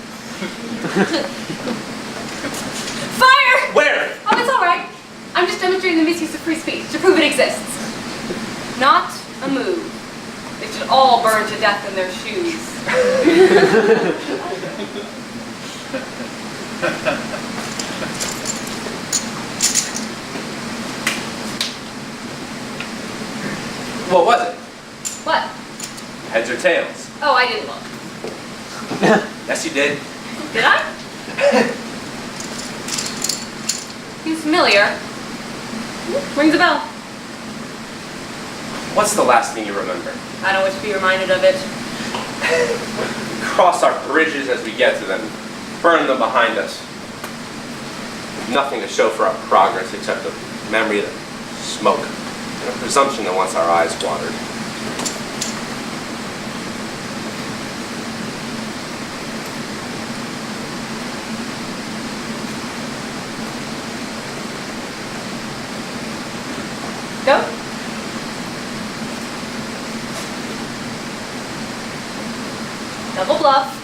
Fire! Where? Oh, it's all right. I'm just demonstrating the misuse of free speech to prove it exists. Not a move. They should all burn to death in their shoes. What was it? What? Heads or tails? Oh, I didn't look. Yes, you did. Did I? Seems familiar. Rings a bell. What's the last thing you remember? I don't wish to be reminded of it. Cross our bridges as we get to them. Burn them behind us. Nothing to show for our progress except the memory of the smoke and a presumption that wants our eyes watered. Go. Double bluff.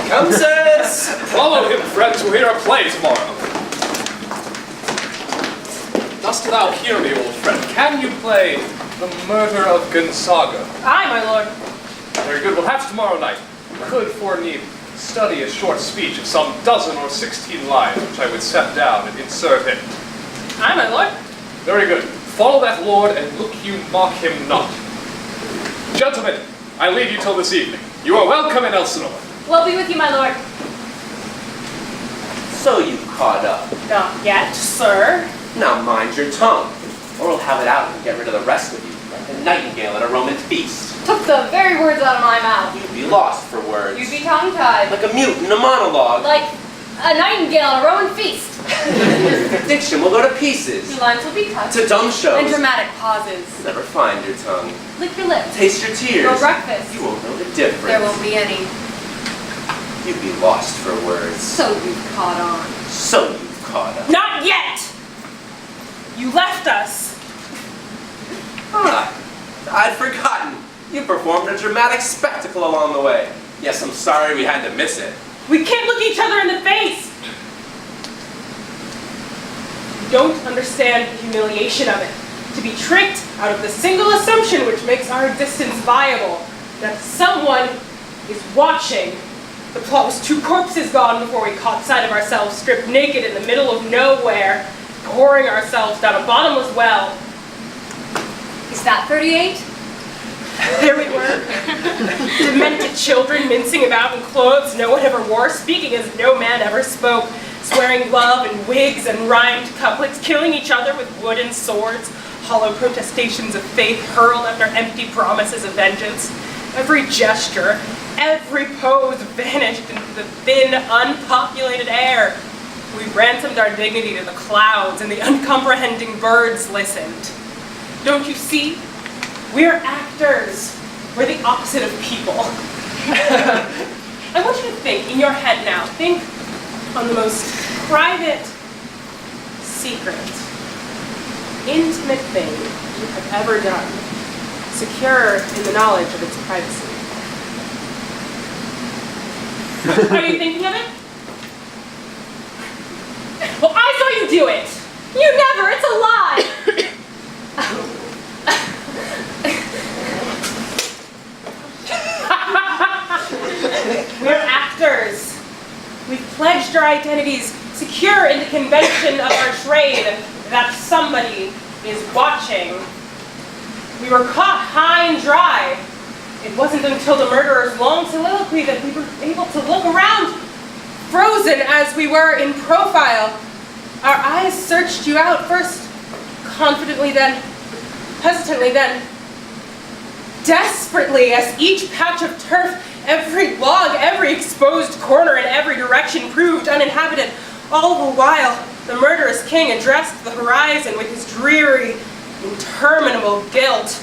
Come, sis! Follow him, friends, who hear a play tomorrow. Dost thou hear me, old friend? Can you play The Murder of Gonzaga? Aye, my lord. Very good. Well, perhaps tomorrow night could, for need, study a short speech of some 12 or 16 lines, which I would set down and insert in. Aye, my lord. Very good. Follow that lord, and look you mock him not. Gentlemen, I leave you till this evening. You are welcome in Elsinore. We'll be with you, my lord. So you've caught up. Not yet, sir. Now mind your tongue, or we'll have it out and get rid of the rest of you, like a nightingale at a Roman feast. Took the very words out of my mouth. You'd be lost for words. You'd be tongue-tied. Like a mute in a monologue. Like a nightingale at a Roman feast. Your diction will go to pieces. Your lines will be cut. To dumb shows. And dramatic pauses. Never find your tongue. Lick your lips. Taste your tears. Your breakfast. You won't know the difference. There won't be any. You'd be lost for words. So you've caught on. So you've caught up. Not yet! You left us. Ah, I'd forgotten. You performed a dramatic spectacle along the way. Yes, I'm sorry we had to miss it. We can't look each other in the face. You don't understand the humiliation of it. To be tricked out of the single assumption which makes our existence viable, that someone is watching. The plot was 2 corpses gone before we caught sight of ourselves stripped naked in the middle of nowhere, pouring ourselves down a bottomless well. Is that 38? There we were. Demented children mincing about in clothes no one ever wore, speaking as no man ever spoke, swearing love in wigs and rhymed couplets, killing each other with wooden swords, hollow protestations of faith hurled after empty promises of vengeance. Every gesture, every pose vanished into the thin, unpopulated air. We ransomed our dignity to the clouds, and the uncomprehending birds listened. Don't you see? We're actors. We're the opposite of people. I want you to think in your head now. Think on the most private, secret, intimate thing you have ever done, secure in the knowledge of its privacy. Are you thinking of it? Well, I saw you do it! You never! It's a lie! We're actors. We've pledged our identities, secure in the convention of our trade, that somebody is watching. We were caught high and dry. It wasn't until the murderer's long soliloquy that we were able to look around, frozen as we were in profile. Our eyes searched you out, first confidently, then hesitantly, then desperately, as each patch of turf, every log, every exposed corner in every direction proved uninhabited. All the while, the murderous king addressed the horizon with his dreary, interminable guilt.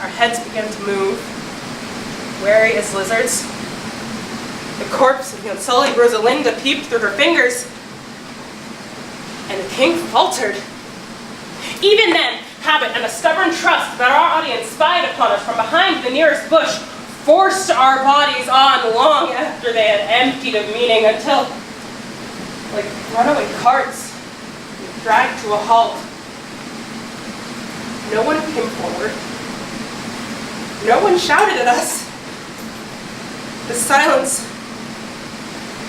Our heads began to move, wary as lizards. The corpse of the unsullied Rosalinda peeped through her fingers, and the king faltered. Even then, habit and a stubborn trust that our audience spied upon us from behind the nearest bush forced our bodies on long after they had emptied of meaning until, like runaway carts, we dragged to a halt. No one came forward. No one shouted at us. The silence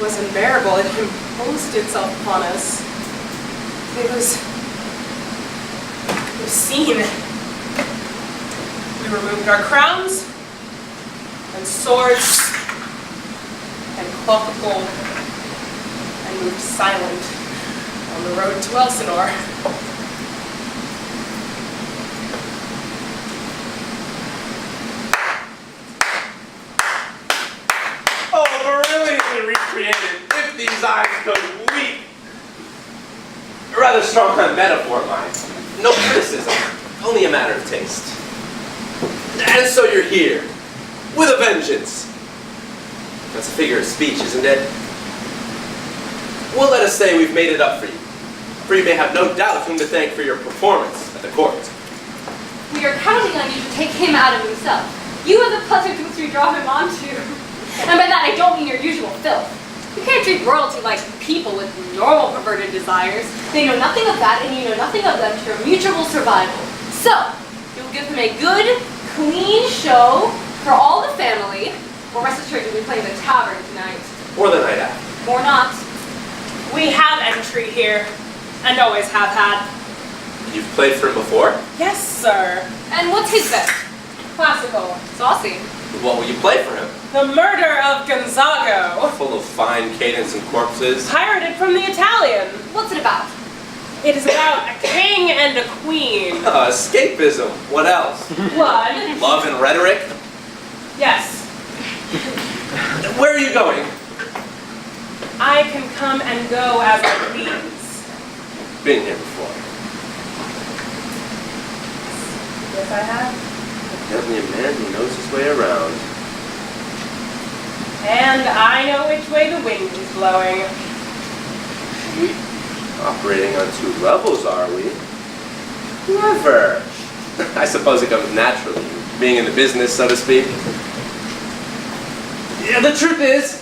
was unbearable. It imposed itself upon us. It was obscene. We removed our crowns and swords and cloth of gold and moved silent on the road to Elsinore. Oh, brilliantly recreated, if these eyes could weep. A rather strong metaphor, mine. No criticism, only a matter of taste. And so you're here, with a vengeance. That's a figure of speech, isn't it? Well, let us say we've made it up for you. For you may have no doubt whom to thank for your performance at the court. We are counting on you to take him out of himself. You are the pleasure to which we draw him onto. And by that I don't mean your usual filth. You can't treat royalty like people with normal perverted desires. They know nothing of that, and you know nothing of them to your mutual survival. So, you'll give him a good, clean show for all the family. Or rest assured you'll be playing the tavern tonight. Or the night after. Or not. We have entry here, and always have had. You've played for him before? Yes, sir. And what's his bet? Classical. Saucy. What will you play for him? The Murder of Gonzago. Full of fine cadence and corpses. Pirated from the Italian. What's it about? It is about a king and a queen. Escapism. What else? Blood. Love and rhetoric? Yes. Where are you going? I can come and go as I please. Been here before. Yes, I have. Evidently a man who knows his way around. And I know which way the wind is blowing. Operating on two levels, are we? Never. I suppose it comes naturally, being in the business, so to speak. Yeah, the truth is,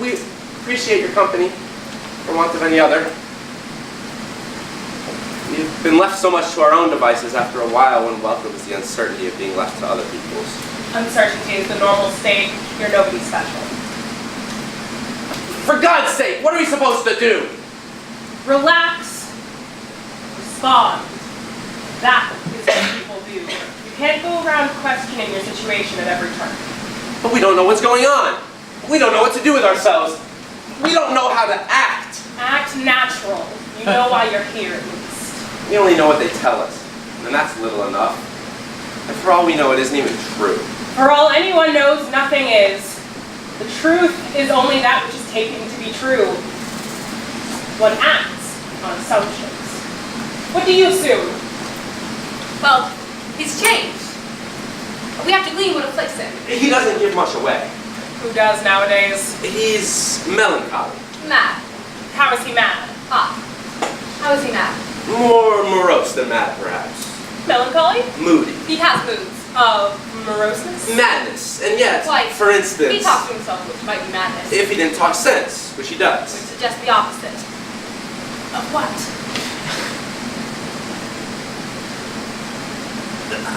we appreciate your company, for want of any other. We've been left so much to our own devices after a while one welcomes the uncertainty of being left to other people's. Uncertainty is the normal state. You're nobody special. For God's sake, what are we supposed to do? Relax. Respond. That is what people do. can't go around questioning your situation at every turn. But we don't know what's going on. We don't know what to do with ourselves. We don't know how to act. Act natural. You know why you're here, at least. We only know what they tell us, and that's little enough. And for all we know, it isn't even true. For all anyone knows, nothing is. The truth is only that which is taken to be true. One acts on assumptions. What do you assume? Well, he's changed. We have to glean what afflicts him. He doesn't give much away. Who does nowadays? He's melancholy. Mad. How is he mad? Ah. How is he mad? More morose than mad, perhaps. Melancholy? Moody. He has moods. Moroseness? Madness. And yet, Quite. for instance, He talks to himself, which might be madness. if he didn't talk sense, which he Which does. suggests the opposite. Of what?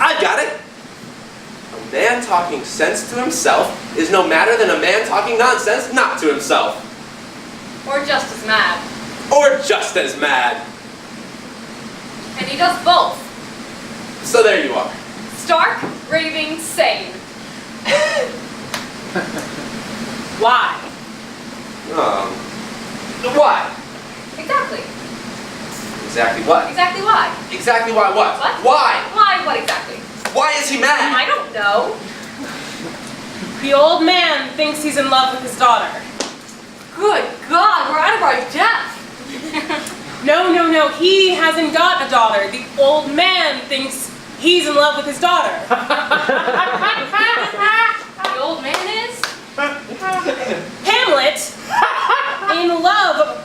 I got it. A man talking sense to himself is no madder than a man talking nonsense not to himself. Or just as mad. Or just as mad. And he does both. So there you are. Stark, raving, sane. Why? Why? Exactly. Exactly what? Exactly why? Exactly why what? What? Why? Why what exactly? Why is he mad? I don't know. The old man thinks he's in love with his daughter. Good God, we're out of our depth. No, he hasn't got a daughter. The old man thinks he's in love with his daughter. The old man is? Hamlet, in love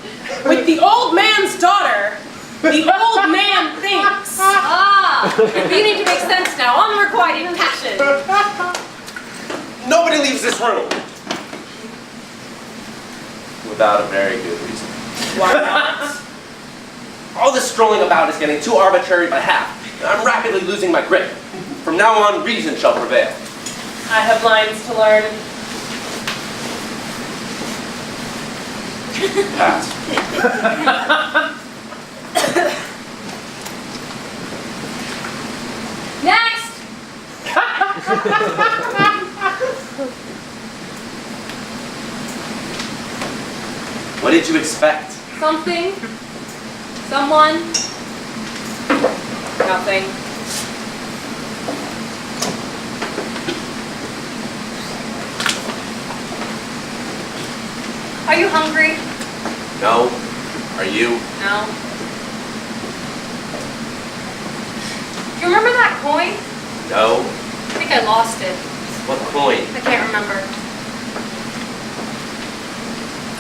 with the old man's daughter, the old man thinks. Ah, you're beginning to make sense now. Unrequited passion. Nobody leaves this room. Without a very good reason. Why not? All this strolling about is getting too arbitrary by half. I'm rapidly losing my grip. From now on, reason shall prevail. I have lines to learn. Pass. Next! What did you expect? Something. Someone. Nothing. Are you hungry? No. Are you? No. Do you remember that coin? No. I think I lost it. What coin? I can't remember.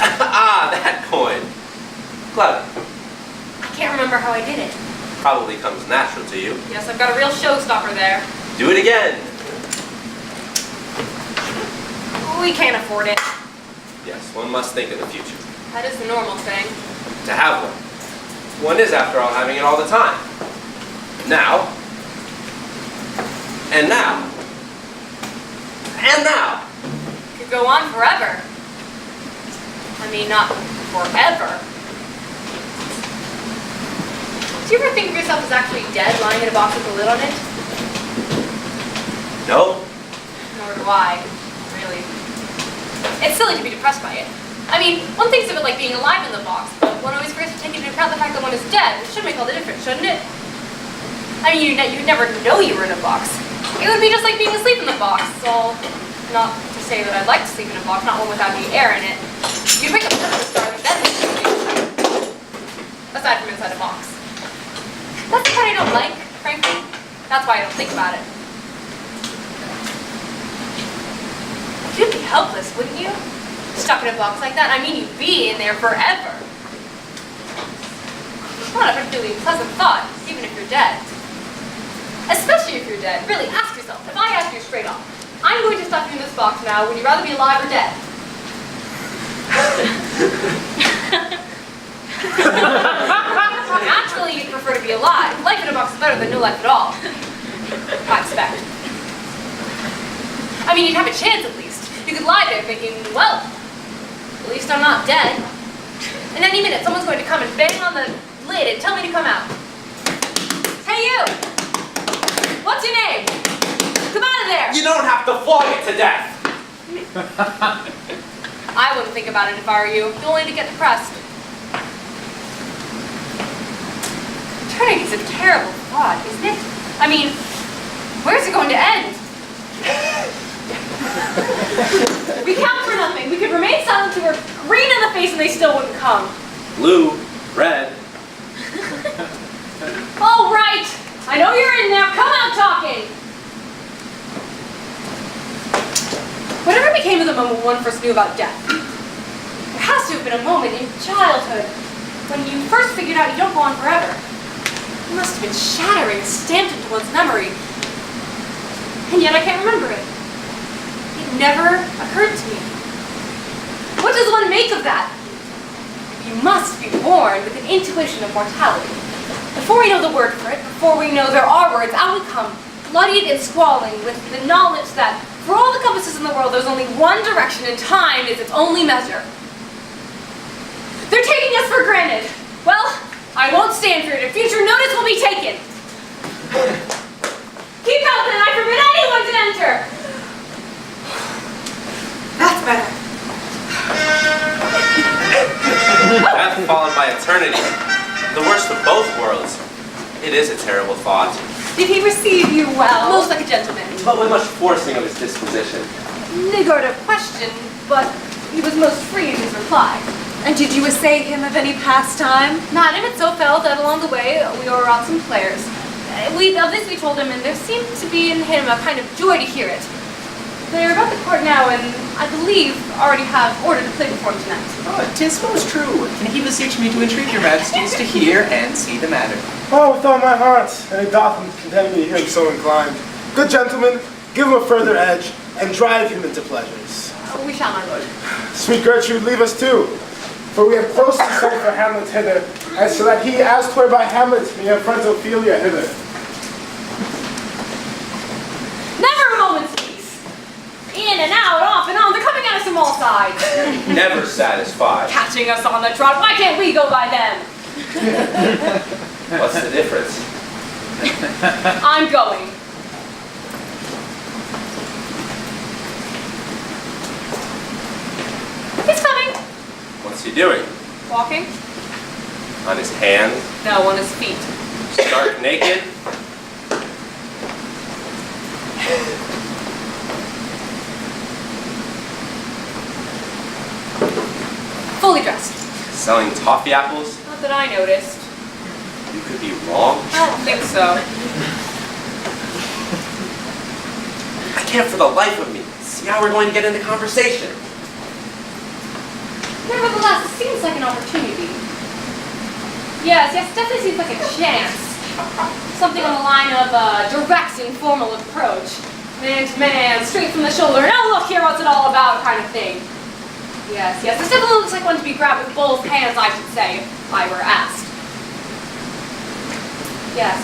Ah, that coin. Clever. I can't remember how I did it. Probably comes natural to you. Yes, I've got a real showstopper there. Do it again. We can't afford it. Yes, one must think of the future. That is the normal thing. To have one. One is, after all, having it all the time. Now. And now. And now. Could go on forever. I mean, not forever. Do you ever think of yourself as actually dead, lying in a box with a lid on it? No. Nor do I, really. It's silly to be depressed by it. I mean, one thinks of it like being alive in the box, but one always forgets to take into account the fact that one is dead, which should make all the difference, shouldn't it? I mean, you'd never know you were in a box. It would be just like being asleep in the box, so not to say that I'd like to sleep in a box, not one without any air in it. You'd wake up under the stars and then aside from inside a box. That's the part I don't like, frankly. That's why I don't think about it. You'd be helpless, wouldn't you? Stuck in a box like that. I mean, you'd be in there forever. It's not a particularly pleasant thought, even if you're dead. Especially if you're dead. Really, ask yourself. If I ask you straight off, I'm going to stuff you in this box now, would you rather be alive or dead? Naturally, you'd prefer to be alive. Life in a box is better than no life at all. I expect. I mean, you'd have a chance at least. You could lie there thinking, well, at least I'm not dead. And any minute, someone's going to come and bang on the lid and tell me to come out. Hey, you! What's your name? Come out of there! You don't have to flog it to death. I wouldn't think about it if I were you. You'll only get depressed. Eternity's a terrible thought, isn't it? I mean, where's it going to end? We count for nothing. We could remain silent to her green in the face and they still wouldn't come. Blue, red. All right. I know you're in there. Come out talking. Whatever became of the moment one first knew about death? There has to have been a moment in childhood when you first figured out you don't go on forever. It must have been shattering, stamped into one's memory. And yet I can't remember it. It never occurred to me. What does one make of that? You must be born with an intuition of mortality. Before we know the word for it, before we know there are words, out we come, bloodied and squalling, with the knowledge that for all the compasses in the world, there's only one direction, and time is its only measure. They're taking us for granted. Well, I won't stand for it. A future notice will be taken. Keep out then, I forbid anyone to enter. That's better. Death followed by eternity. The worst of both worlds. It is a terrible thought. Did he receive you well? Most like a gentleman. But with much forcing of his disposition. Niggard of question, but he was most free in his reply. And did you assay him of any pastime? Madam, it so fell that along the way we were out some players. Of this we told him, and there seemed to be in him a kind of joy to hear it. They're about the court now, and I believe already have ordered to play before him tonight. 'Tis most true, and he beseech me to entreat your majesties to hear and see the matter. Oh, with all my heart, and it doth content me to hear him so inclined. Good gentlemen, give him a further edge, and drive him into pleasures. We shall, my lord. Sweet Gertrude, leave us too, for we have close to send for Hamlet hither, and so that he, as 'twere by Hamlet, may have friends Ophelia hither. Never a moment's peace. In and out, off and on, they're coming at us from all sides. Never satisfied. Catching us on the trot, why can't we go by them? What's the difference? I'm going. He's coming. What's he doing? Walking? On his hands? No, on his feet. Stark naked? Fully dressed. Selling toffee apples? Not that I noticed. You could be wrong. I don't think so. I can't for the life of me see how we're going to get into conversation. Nevertheless, it seems like an opportunity. Yes, definitely seems like a chance. Something on the line of a direct, informal approach. Man to man, straight from the shoulder, now look here, what's it all about kind of thing. Yes, this definitely looks like one to be grabbed with both hands, I should say, if I were asked. Yes.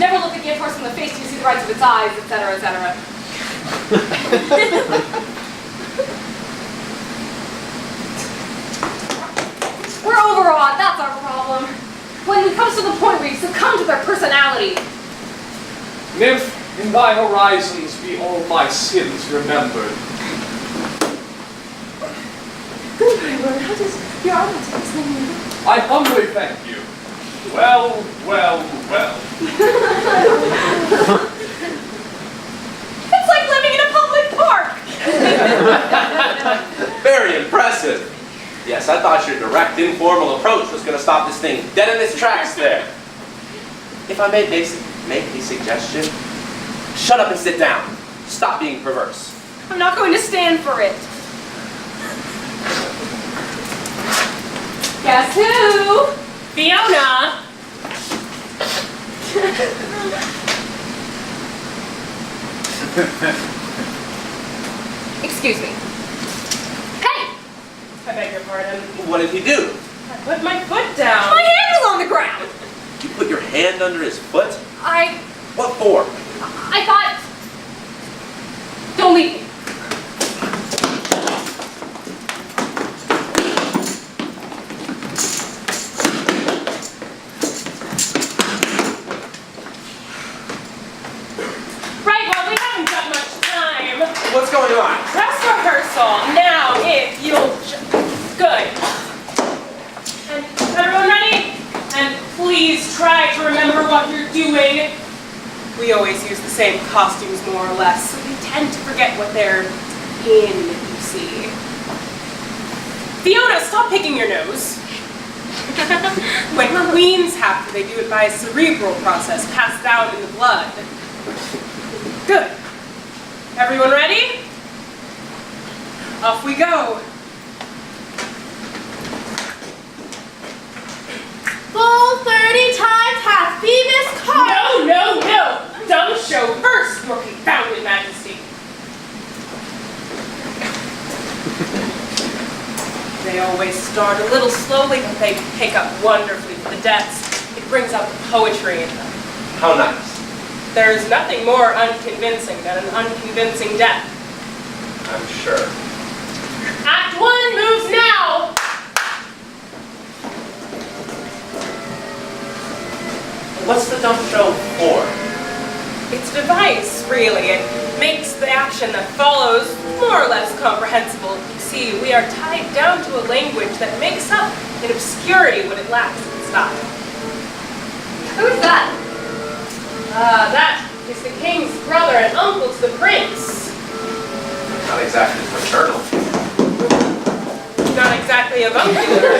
Never look a gift horse in the face till you see the whites of its eyes, etc., etc. We're overawed, that's our problem. When it comes to the point where you succumb to their personality. Nymph, in thy horizons be all my sins remembered. Good, my lord. How does your armor take this thing? I humbly thank you. Well. It's like living in a public park! Very impressive. Yes, I thought your direct, informal approach was going to stop this thing dead in its tracks there. If I may make a suggestion, shut up and sit down. Stop being perverse. I'm not going to stand for it. Guess who? Fiona! Excuse me. Hey! I beg your pardon. What did he do? I put my foot down. My hand was on the ground! You put your hand under his foot? What for? I thought... Don't leave me. please try to remember what you're doing. We always use the same costumes, more or less, so we tend to forget what they're in, you see. Fiona, stop picking your nose. When queens have to, they do it by a cerebral process passed down in the blood. Good. Everyone ready? Off we go. Full 30 times hath Phoebus caught. No, no, no! Dumb show first, your confounded majesty. They always start a little slowly, but they pick up wonderfully for the deaths. It brings out the poetry in them. How nice. There's nothing more unconvincing than an unconvincing death. I'm sure. Act 1 moves now! What's the dump show for? It's a device, really. It makes the action that follows more or less comprehensible. You see, we are tied down to a language that makes up in obscurity what it lacks in style. Who's that? That is the king's brother and uncle to the prince. Not exactly fraternal. Not exactly avuncular.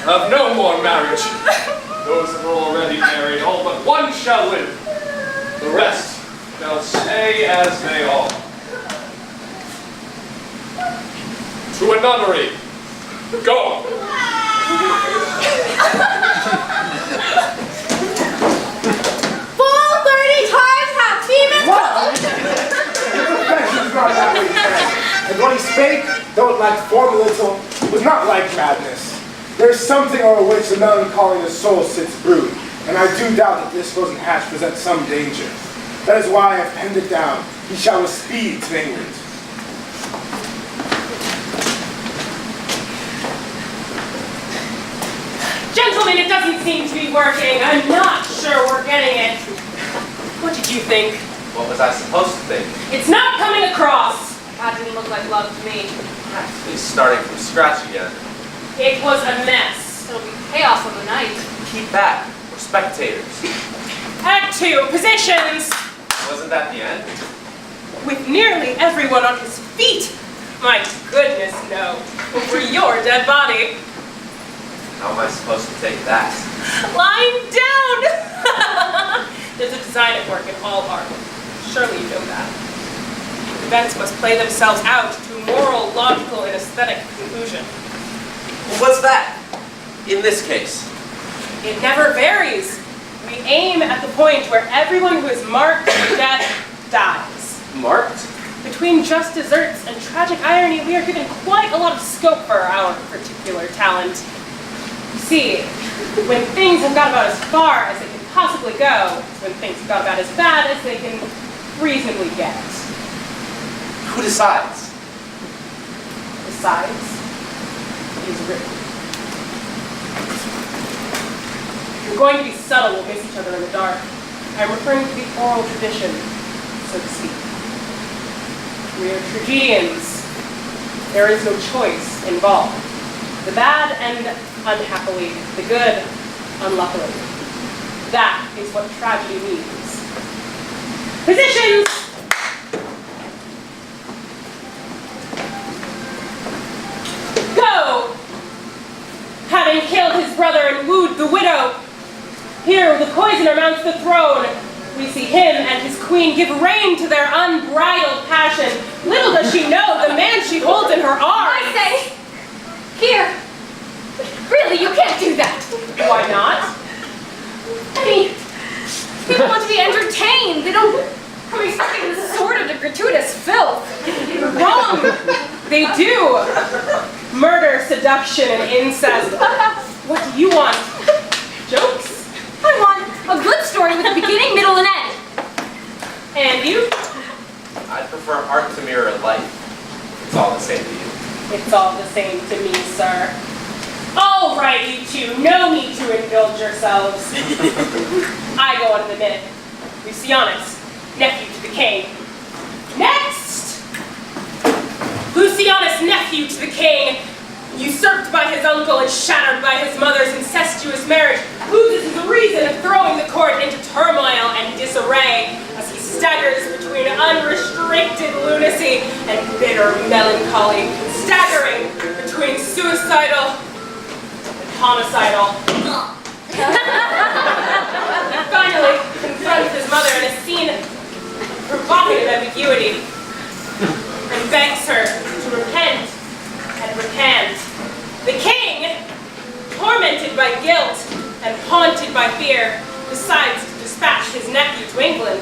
Of no more marriage. Those that are already married, all but one shall live. The rest shall stay as they are. To a nunnery. Go! Full 30 times hath Phoebus caught. Affection's not that way, Chen. And what he spake, though it lacked form a little, was not like madness. There's something o'er which the melancholy of soul sits brood, and I do doubt that this frozen hatch presents some danger. That is why I have penned it down. He shall with speed to England. Gentlemen, it doesn't seem to be working. I'm not sure we're getting it. What did you think? What was I supposed to think? It's not coming across. That didn't look like love to me. He's starting from scratch again. It was a mess. It'll be chaos on the night. Keep back. We're spectators. Act 2, positions. Wasn't that the end? With nearly everyone on his feet. My goodness, no. Over your dead body. How am I supposed to take that? Lying down! There's a design at work in all art. Surely you know that. Events must play themselves out to a moral, logical, and aesthetic conclusion. What's that? In this case? It never varies. We aim at the point where everyone who is marked for death dies. Marked? Between just desserts and tragic irony, we are given quite a lot of scope for our particular talent. You see, when things have got about as far as they can possibly go, it's when things have got about as bad as they can reasonably get. Who decides? Besides, it is written. If we're going to be subtle, we'll miss each other in the dark. I'm referring to the oral tradition, so to speak. We are tragedians. There is no choice involved. The bad end unhappily, the good unluckily. That is what tragedy means. Positions! Go! Having killed his brother and wooed the widow. Here, the poisoner mounts the throne. We see him and his queen give rein to their unbridled passion. Little does she know the man she holds in her arms. I say, here. Really, you can't do that. Why not? I mean, people want to be entertained. They don't come expecting this sort of gratuitous filth. You're wrong. They do. Murder, seduction, and incest. What do you want? Jokes? I want a good story with a beginning, middle, and end. And you? I'd prefer art to mirror life. It's all the same to you. It's all the same to me, sir. All right, you two. No need to indulge yourselves. I go on to the minute. Lucianus, nephew to the king. Next! Lucianus, nephew to the king, usurped by his uncle and shattered by his mother's incestuous marriage, loses his reason of throwing the court into turmoil and disarray as he staggers between unrestricted lunacy and bitter melancholy, staggering between suicidal and homicidal. Finally, confronts his mother in a scene of provocative ambiguity and begs her to repent and recant. The king, tormented by guilt and haunted by fear, decides to dispatch his nephew to England.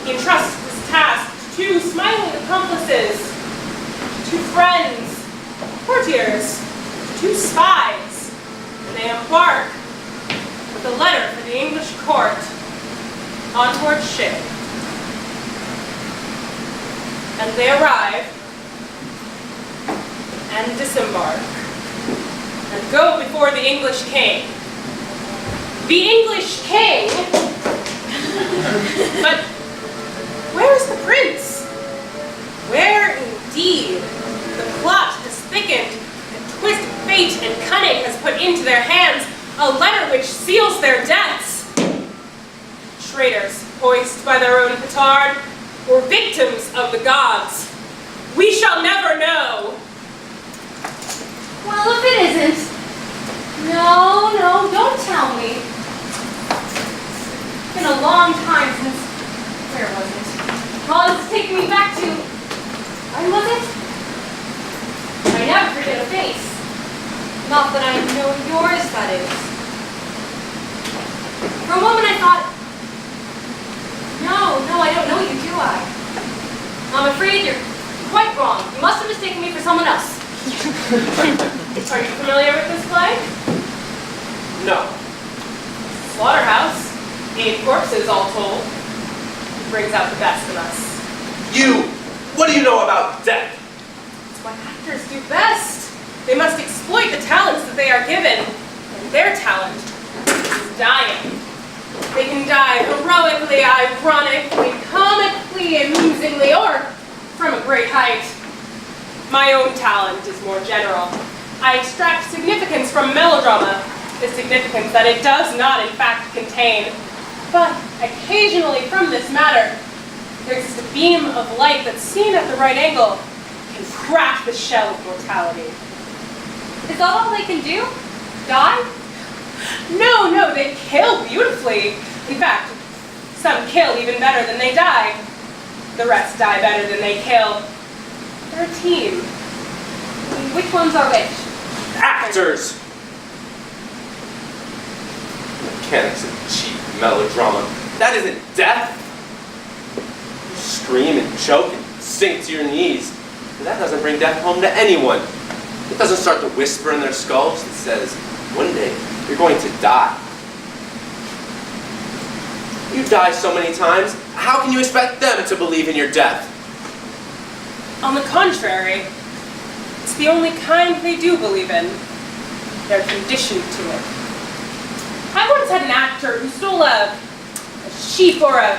He entrusts this task to two smiling accomplices, to two friends, courtiers, to two spies, and they embark with a letter for the English court on board ship. And they arrive and disembark and go before the English king. The English king? But where is the prince? Where indeed? The plot has thickened, and twist of fate and cunning has put into their hands a letter which seals their deaths. Traitors, hoist by their own petard, or victims of the gods. We shall never know. Well, if it isn't. No, don't tell me. It's been a long time since... Where was it? Oh, this is taking me back to... When was it? I never forget a face. Not that I know yours, that is. For a moment I thought... No, I don't know you, do I? I'm afraid you're quite wrong. You must have mistaken me for someone else. Are you familiar with this play? No. Slaughterhouse. 8 corpses all told. It brings out the best in us. You! What do you know about death? It's what actors do best. They must exploit the talents that they are given. And their talent is dying. They can die heroically, ironically, comically, amusingly, or from a great height. My own talent is more general. I extract significance from melodrama, the significance that it does not in fact contain. But occasionally from this matter, there exists a beam of light that, seen at the right angle, can crack the shell of mortality. Is that all they can do? Die? No, they kill beautifully. In fact, some kill even better than they die. The rest die better than they kill. They're a team. Which ones are which? Actors! Mechanics of cheap melodrama. That isn't death! You scream and choke and sink to your knees. But that doesn't bring death home to anyone. It doesn't start to whisper in their skulls. It says, one day, you're going to die. You die so many times, how can you expect them to believe in your death? On the contrary, it's the only kind they do believe in. They're conditioned to it. I once had an actor who stole a sheep or a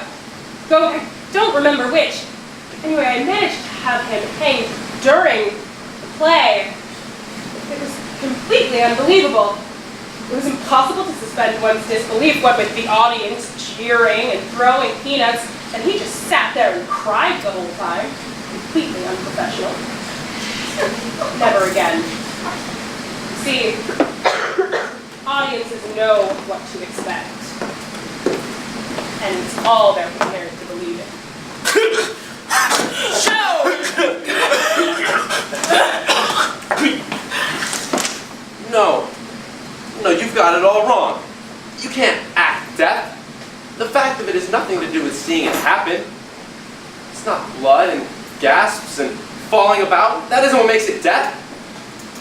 goat, I don't remember which. Anyway, I managed to have him hanged during the play. It was completely unbelievable. It was impossible to suspend one's disbelief, what with the audience cheering and throwing peanuts, and he just sat there and cried the whole time. Completely unprofessional. Never again. See, know what to expect. And it's all they're prepared to believe in. No, you've got it all wrong. You can't act death. The fact of it has nothing to do with seeing it happen. It's not blood and gasps and falling about. That isn't what makes it death.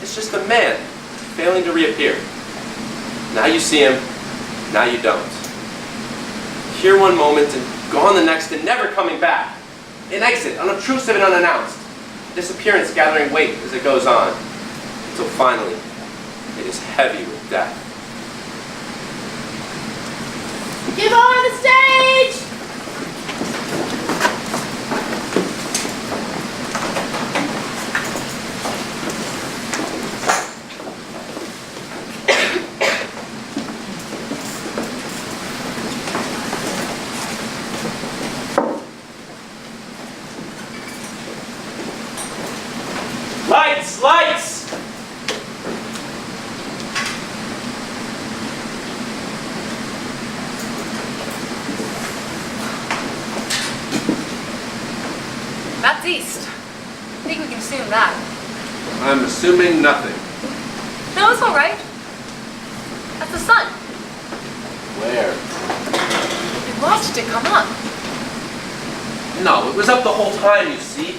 It's just a man failing to reappear. Now you see him, now you don't. Here one moment and gone the next and never coming back. An exit, unobtrusive and unannounced. Disappearance gathering weight as it goes on. Until finally, it is heavy with death. Give over the stage! Lights! Lights! That's east. I think we can assume that. I'm assuming nothing. No, it's all right. That's the sun. Where? We watched it come up. No, it was up the whole time, you see.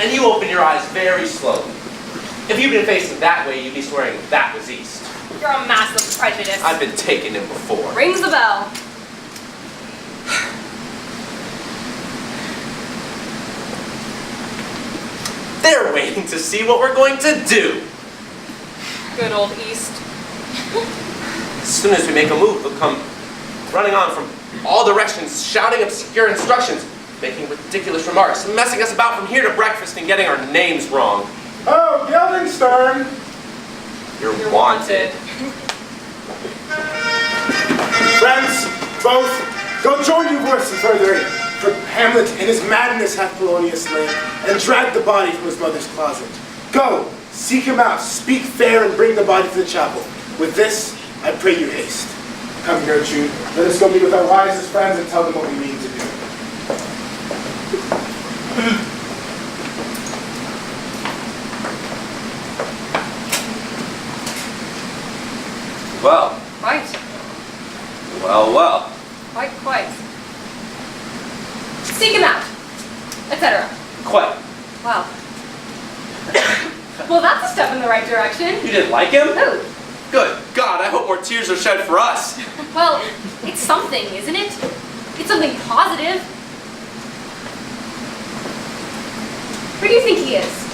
And you opened your eyes very slowly. If you'd been facing that way, you'd be swearing that was east. You're a massive prejudice. I've been taking it before. Rings the bell. They're waiting to see what we're going to do. Good old east. As soon as we make a move, they'll come running on from all directions, shouting obscure instructions, making ridiculous remarks, messing us about from here to breakfast and getting our names wrong. Oh, Guildenstern! You're wanted. Friends, both, go join your voices further in. For Hamlet in his madness hath Polonius slain, and dragged the body from his mother's closet. Go, seek him out, speak fair, and bring the body to the chapel. With this, I pray you haste. Come, Gertrude, let us go meet with our wisest friends and tell them what we mean to do. Well, Quite. well. Quite. Seek him out, etc. Quite. Wow. Well, that's a step in the right direction. You didn't like him? Who? Good God, I hope more tears are shed for us. Well, it's something, isn't it? It's something positive. Where do you think he is?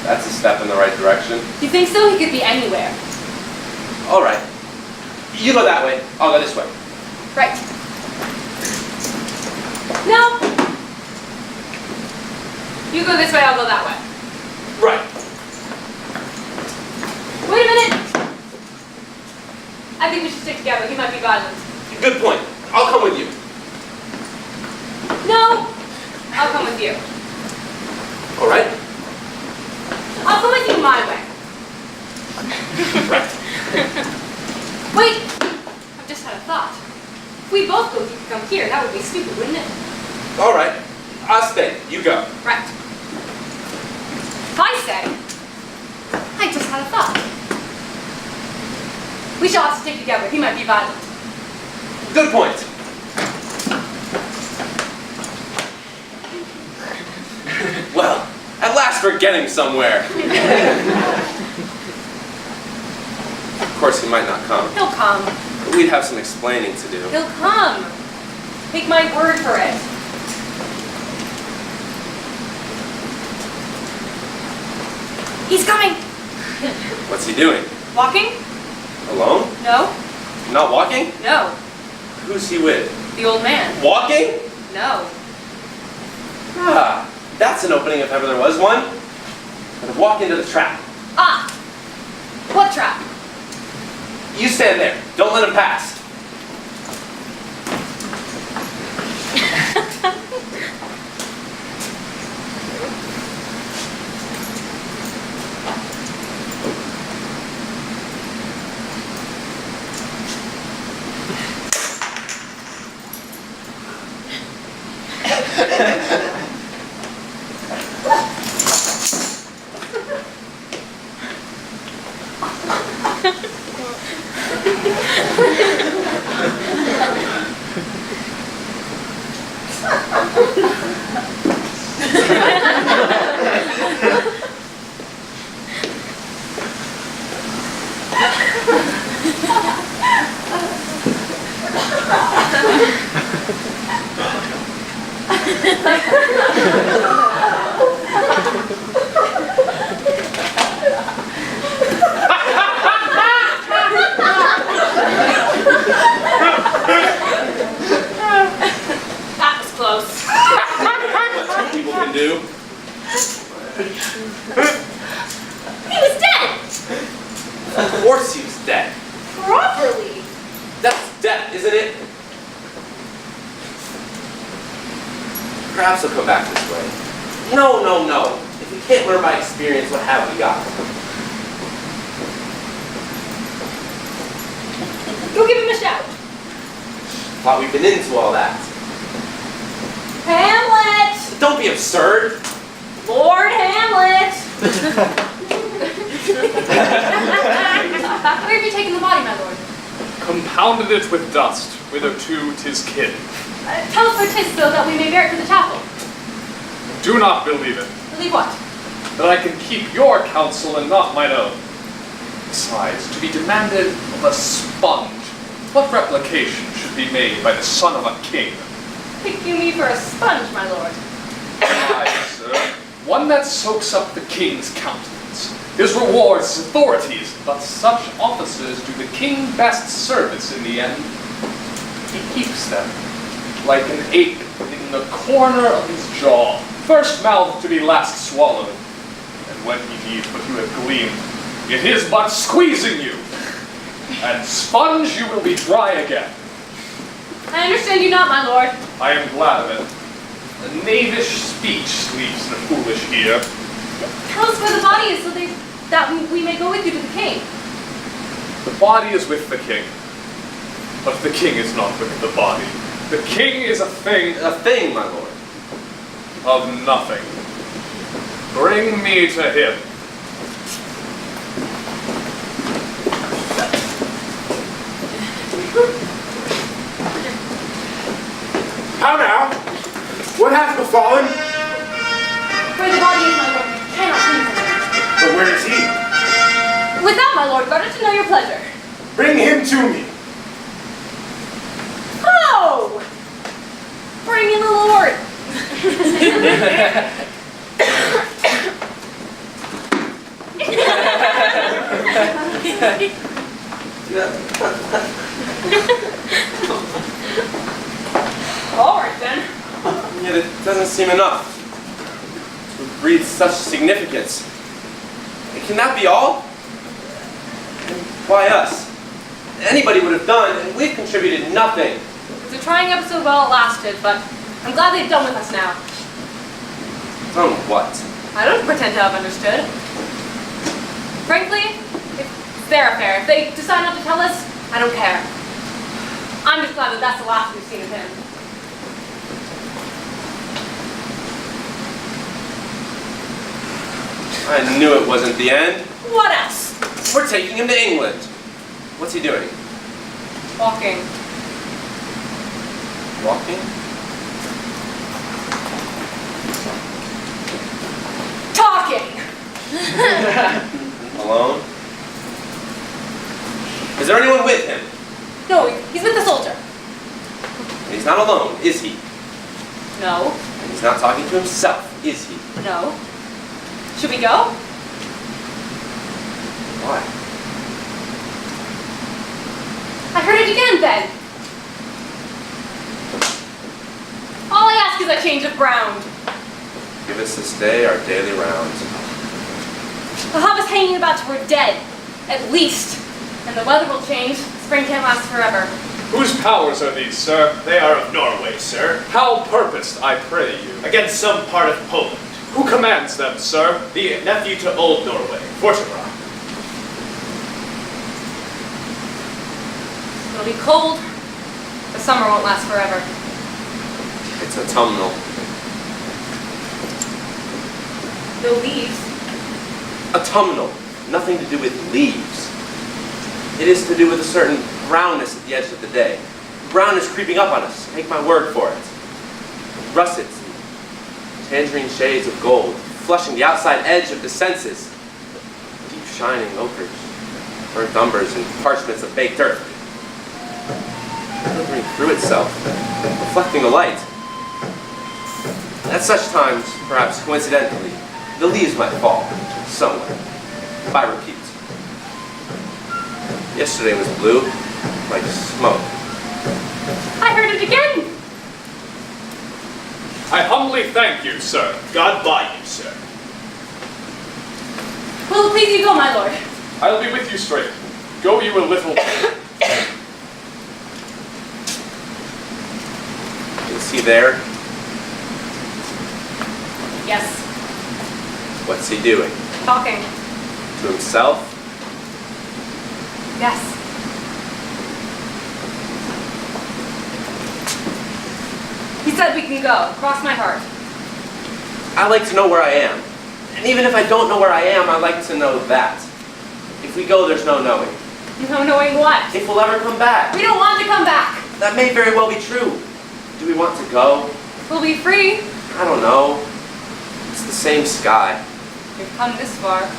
That's a step in the right direction. You think so? He could be anywhere. All right. You go that way, I'll go this way. Right. No. You go this way, I'll go that way. Right. Wait a minute. I think we should stick together. He might be violent. Good point. I'll come with you. No. I'll come with you. All right? I'll come with you my way. Right. Wait. I've just had a thought. If we both go come here, that would be stupid, wouldn't it? All right. I'll stay. You go. Right. If I say, I just had a thought. We shall have to stick together. He might be violent. Good point. Well, at last we're getting somewhere. Of course, he might not come. He'll come. But we'd have some explaining to do. He'll come. Take my word for it. He's coming. What's he doing? Walking? Alone? No. Not walking? No. Who's he with? The old man. Walking? No. Ah, that's an opening if ever there was one. And walk into the trap. Ah! What trap? You stand there. Don't let him pass. That was close. That's what people can do. He was dead! Of course he was dead. Properly. That's death, isn't it? Perhaps he'll come back this way. No, no, no. If we can't learn by experience, what have we got? Go give him a shout. Thought we'd been into all that. Hamlet! Don't be absurd. Lord Hamlet! Where have you taken the body, my lord? Compounded it with dust, whitherto 'tis kin. Tell us where 'tis so that we may bear it to the chapel. Do not believe it, Believe what? that I can keep your counsel and not mine own. Besides, to be demanded of a sponge, what replication should be made by the son of a king? Taking me for a sponge, my lord. Aye, sir, one that soaks up the king's countenance. His rewards his authorities, but such officers do the king best service in the end. He keeps them, like an ape in the corner of his jaw, first mouthed to be last swallowed. And when he needs what you have gleaned, it is but squeezing you, and sponge you will be dry again. I understand you not, my lord. I am glad of it. A knavish speech leaves the foolish ear. Tell us where the body is so that we may go with you to the king. The body is with the king, but the king is not with the body. The king is a thing A thing, my lord. of nothing. Bring me to him. How now? What hath befallen? Where the body is, my lord, we cannot leave him. But where is he? With that, my lord, better to know your pleasure. Bring him to me. Oh! Bring in the lord. All right, then. Yet it doesn't seem enough to breathe such significance. Can that be all? And why us? Anybody would have done, and we've contributed nothing. It's a trying episode while it lasted, but I'm glad they've done with us now. Done what? I don't pretend to have understood. Frankly, it's their affair. If they decide not to tell us, I don't care. I'm just glad that that's the last we've seen of him. I knew it wasn't the end. What else? We're taking him to England. What's he doing? Walking. Walking? Talking! Alone? Is there anyone with him? No, he's with the soldier. And he's not alone, is he? No. And he's not talking to himself, is he? No. Should we go? Why? I heard it again, Ben. All I ask is a change of ground. Give us this day our daily rounds. They'll have us hanging about till we're dead, at least. And the weather will change. Spring can't last forever. Whose powers are these, sir? They are of Norway, sir, How purposed, I pray you? against some part of Poland. Who commands them, sir? The nephew to Old Norway, Fortinbras. It'll be cold. The summer won't last forever. It's autumnal. No leaves. Autumnal. Nothing to do with leaves. It is to do with a certain brownness at the edge of the day. Brownness creeping up on us, take my word for it. Russets, tangerine shades of gold, flushing the outside edge of the senses. Deep shining ochres, burnt umbers, and parchments of baked earth. Filtering through itself, reflecting the light. At such times, perhaps coincidentally, the leaves might fall somewhere, by repute. Yesterday was blue, like smoke. I heard it again! I humbly thank you, sir. God buy you, sir. Will it please you go, my lord? I'll be with you straight. Go you a little. Is he there? Yes. What's he doing? Talking. To himself? Yes. He said we can go. Cross my heart. I like to know where I am. And even if I don't know where I am, I like to know that. If we go, there's no knowing. No knowing what? If we'll ever come back. We don't want to come back. That may very well be true. Do we want to go? We'll be free. I don't know. It's the same sky. We've come this far.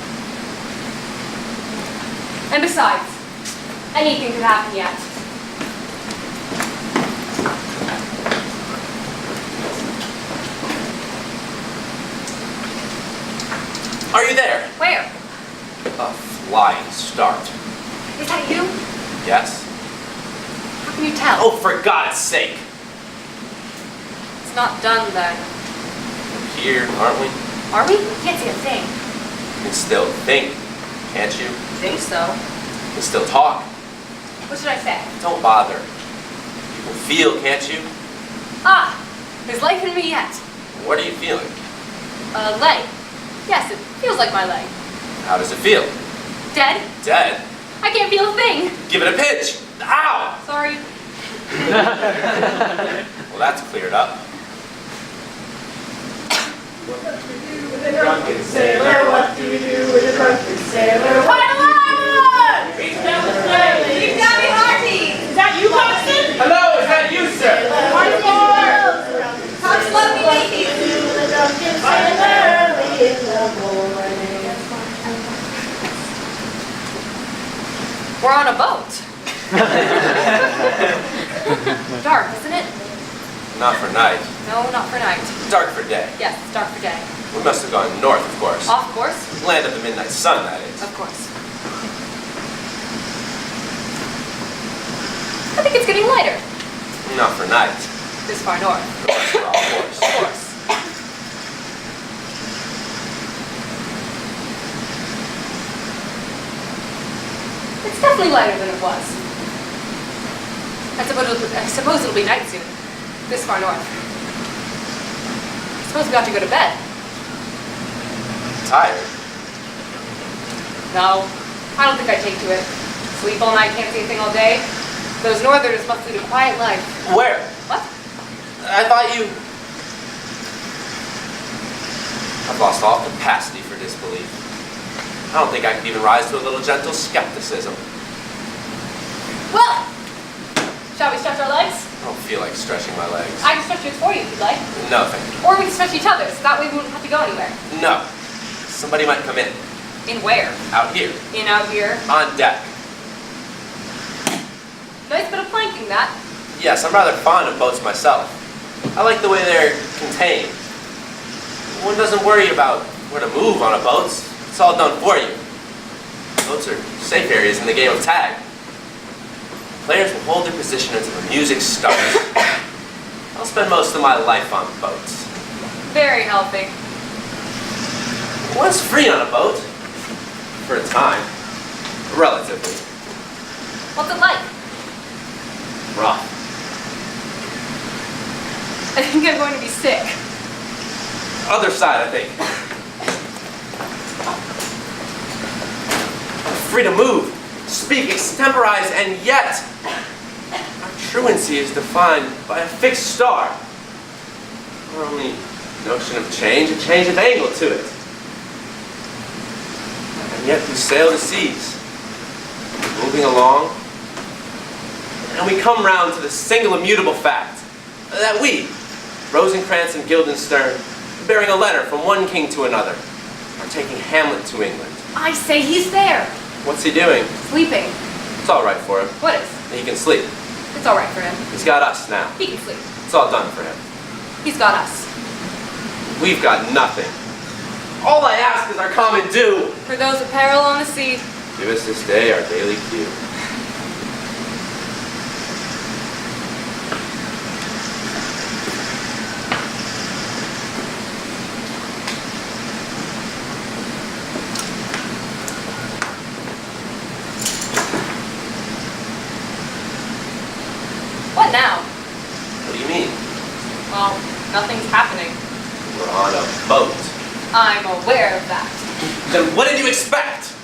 And besides, anything could happen yet. Are you there? Where? A flying start. Is that you? Yes? How can you tell? Oh, for God's sake! It's not done then. We're here, aren't we? Are we? We can't see a thing. You can still think, can't you? Think so. You can still talk. What should I say? Don't bother. You can feel, can't you? Ah! There's life in me yet. What are you feeling? A leg. Yes, it feels like my leg. How does it feel? Dead? Dead? I can't feel a thing. Give it a pinch! Ow! Sorry. Well, that's cleared up. Drunken sailor, what do you do with a drunken sailor? Paola! Reach down the slave. You've got me hearty! Is that you, Boston? Hello, is that you, sir? What for? How's lovely lady? The drunken sailor in the morning. We're on a boat. Dark, isn't it? Not for night. No, not for night. Dark for day. Yes, it's dark for day. We must have gone north, of course. Of course. Land of the midnight sun, that is. Of course. I think it's getting lighter. Not for night. This far north. North for all course. Of course. It's definitely lighter than it was. I suppose it'll be night soon. This far north. I suppose we have to go to bed. Tired. No, I don't think I'd take to it. Sleep all night, can't see anything all day. Those northerners must lead a quiet life. Where? What? I thought you... I've lost all capacity for disbelief. I don't think I could even rise to a little gentle skepticism. Well, shall we stretch our legs? I don't feel like stretching my legs. I can stretch yours for you if you'd like. No, thank you. Or we can stretch each other's. That way we wouldn't have to go anywhere. No. Somebody might come in. In where? Out here. In out here. On deck. Nice bit of planking, that. Yes, I'm rather fond of boats myself. I like the way they're contained. One doesn't worry about where to move on a boat. It's all done for you. Boats are safe areas in the game of tag. Players will hold their position until the music starts. I'll spend most of my life on boats. Very healthy. One's free on a boat. For a time. Relatively. What's it like? Rough. I think I'm going to be sick. Other side, I think. Free to move, speak, extemporize, and yet our truancy is defined by a fixed star. Our only notion of change, a change of angle to it. And yet we sail the seas, moving along, and we come round to the single immutable fact that we, Rosencrantz and Guildenstern, bearing a letter from one king to another, are taking Hamlet to England. I say he's there. What's he doing? Sleeping. It's all right for him. What is? He can sleep. It's all right for him. He's got us now. He can sleep. It's all done for him. He's got us. We've got nothing. All I ask is our common due. For those of peril on the sea. Give us this day our daily due. What now? What do you mean? Well, nothing's happening. We're on a boat. I'm aware of that. Then what did you expect?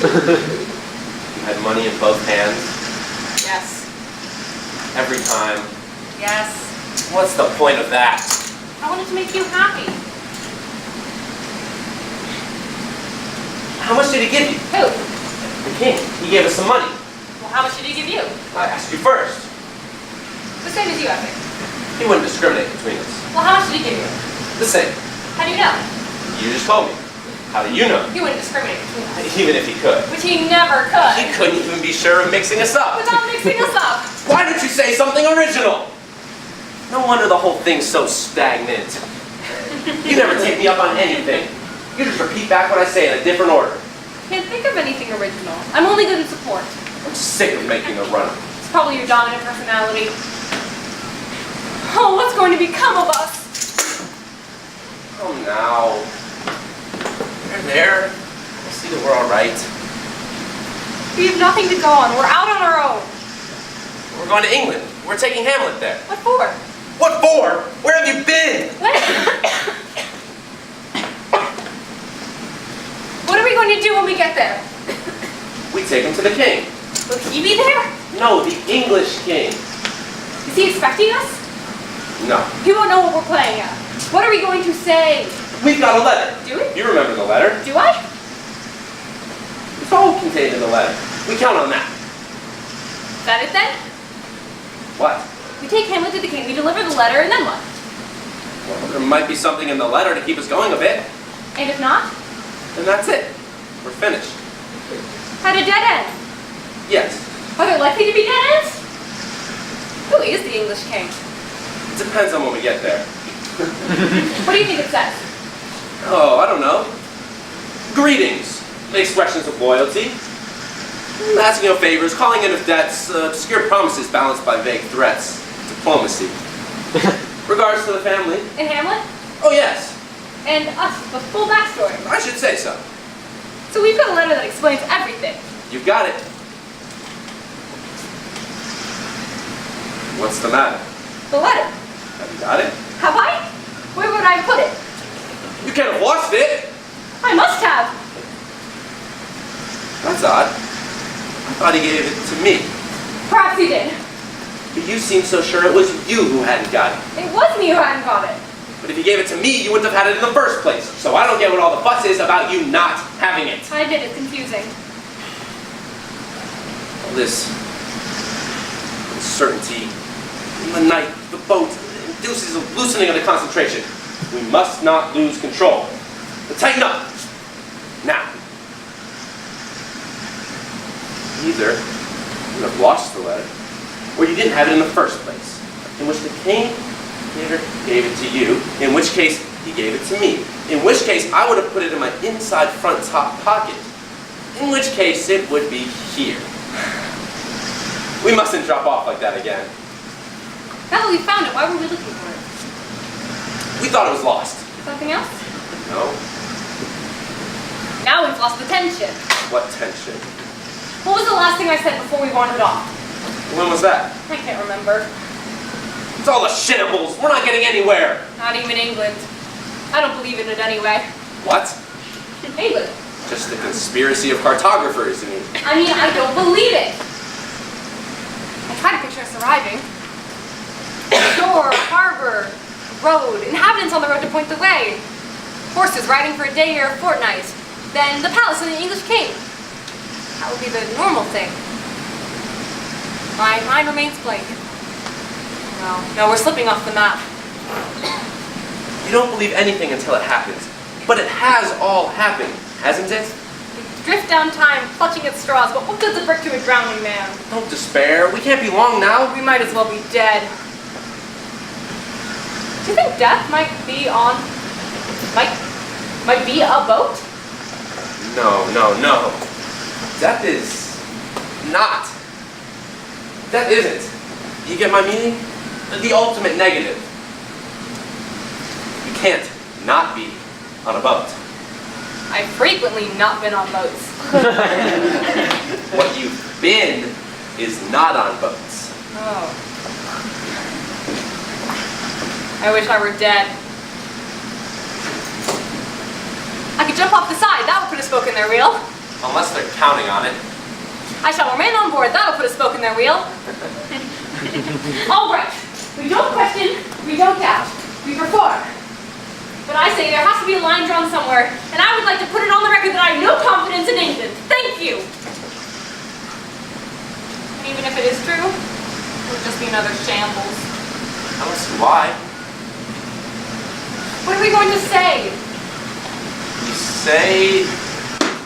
You had money in both hands? Yes. Every time? Yes. What's the point of that? I wanted to make you happy. How much did he give you? Who? The king. He gave us some money. Well, how much did he give you? I asked you first. The same as you, I think. He wouldn't discriminate between us. Well, how much did he give you? The same. How do you know? You just told me. How do you know? He wouldn't discriminate between us. Even if he could. Which he never could. He couldn't even be sure of mixing us up. Without mixing us up. Why don't you say something original? No wonder the whole thing's so stagnant. You never take me up on anything. You just repeat back what I say in a different order. Can't think of anything original. I'm only good in support. I'm sick of making a run. It's probably your dominant personality. Oh, what's going to become of us? Oh, now. You're there. I see that we're all right. We have nothing to go on. We're out on our own. We're going to England. We're taking Hamlet there. What for? What for? Where have you been? When? What are we going to do when we get there? We take him to the king. Will he be there? No, the English king. Is he expecting us? No. He won't know what we're playing at. What are we going to say? We've got a letter. Do we? You remember the letter. Do I? It's all contained in the letter. We count on that. Is that it then? What? We take Hamlet to the king, we deliver the letter, and then what? Well, there might be something in the letter to keep us going a bit. And if not? And that's it. We're finished. At a dead end? Yes. Are there likely to be dead ends? Who is the English king? It depends on when we get there. What do you think it says? Oh, I don't know. Greetings. Expressions of loyalty. Asking of favors, calling in of debts, obscure promises balanced by vague threats. Diplomacy. Regards to the family. In Hamlet? Oh, yes. And us, with full backstory. I should say so. So we've got a letter that explains everything. You've got it. What's the matter? The letter. Have you got it? Have I? Where would I put it? You can't have lost it. I must have. That's odd. I thought he gave it to me. Perhaps he did. But you seemed so sure it was you who hadn't got it. It was me who hadn't got it. But if you gave it to me, you wouldn't have had it in the first place. So I don't get what all the fuss is about you not having it. I admit it's confusing. All this uncertainty, the night, the boat, induces a loosening of the concentration. We must not lose control. But tighten up. Now. Either you have lost the letter, or you didn't have it in the first place, in which the king gave it to you, in which case he gave it to me, in which case I would have put it in my inside front top pocket, in which case it would be here. We mustn't drop off like that again. Now that we found it, why were we looking for it? We thought it was lost. Something else? No? Now we've lost the tension. What tension? What was the last thing I said before we wandered off? When was that? I can't remember. It's all a shambles. We're not getting anywhere. Not even England. I don't believe in it anyway. What? England. Just the conspiracy of cartographers, you mean? I don't believe it. I try to picture us arriving. Shore, harbor, road, inhabitants on the road to point the way. Horses riding for a day or a fortnight. Then the palace of the English king. That would be the normal thing. My mind remains blank. No, we're slipping off the map. You don't believe anything until it happens. But it has all happened, hasn't it? We drift down time, clutching at straws, but what good's a brick to a drowning man? Don't despair. We can't be long now. We might as well be dead. Do you think death might be on... might be a boat? No. Death is not. Death isn't. You get my meaning? The ultimate negative. You can't not be on a boat. I've frequently not been on boats. What you've been is not on boats. Oh. I wish I were dead. I could jump off the side. That would put a spoke in their wheel. Unless they're counting on it. I shall remain on board. That'll put a spoke in their wheel. All right. We don't question. We don't doubt. We perform. But I say there has to be a line drawn somewhere, and I would like to put it on the record that I have no confidence in England. Thank you. And even if it is true, it would just be another shambles. I don't see why. What are we going to say? You say,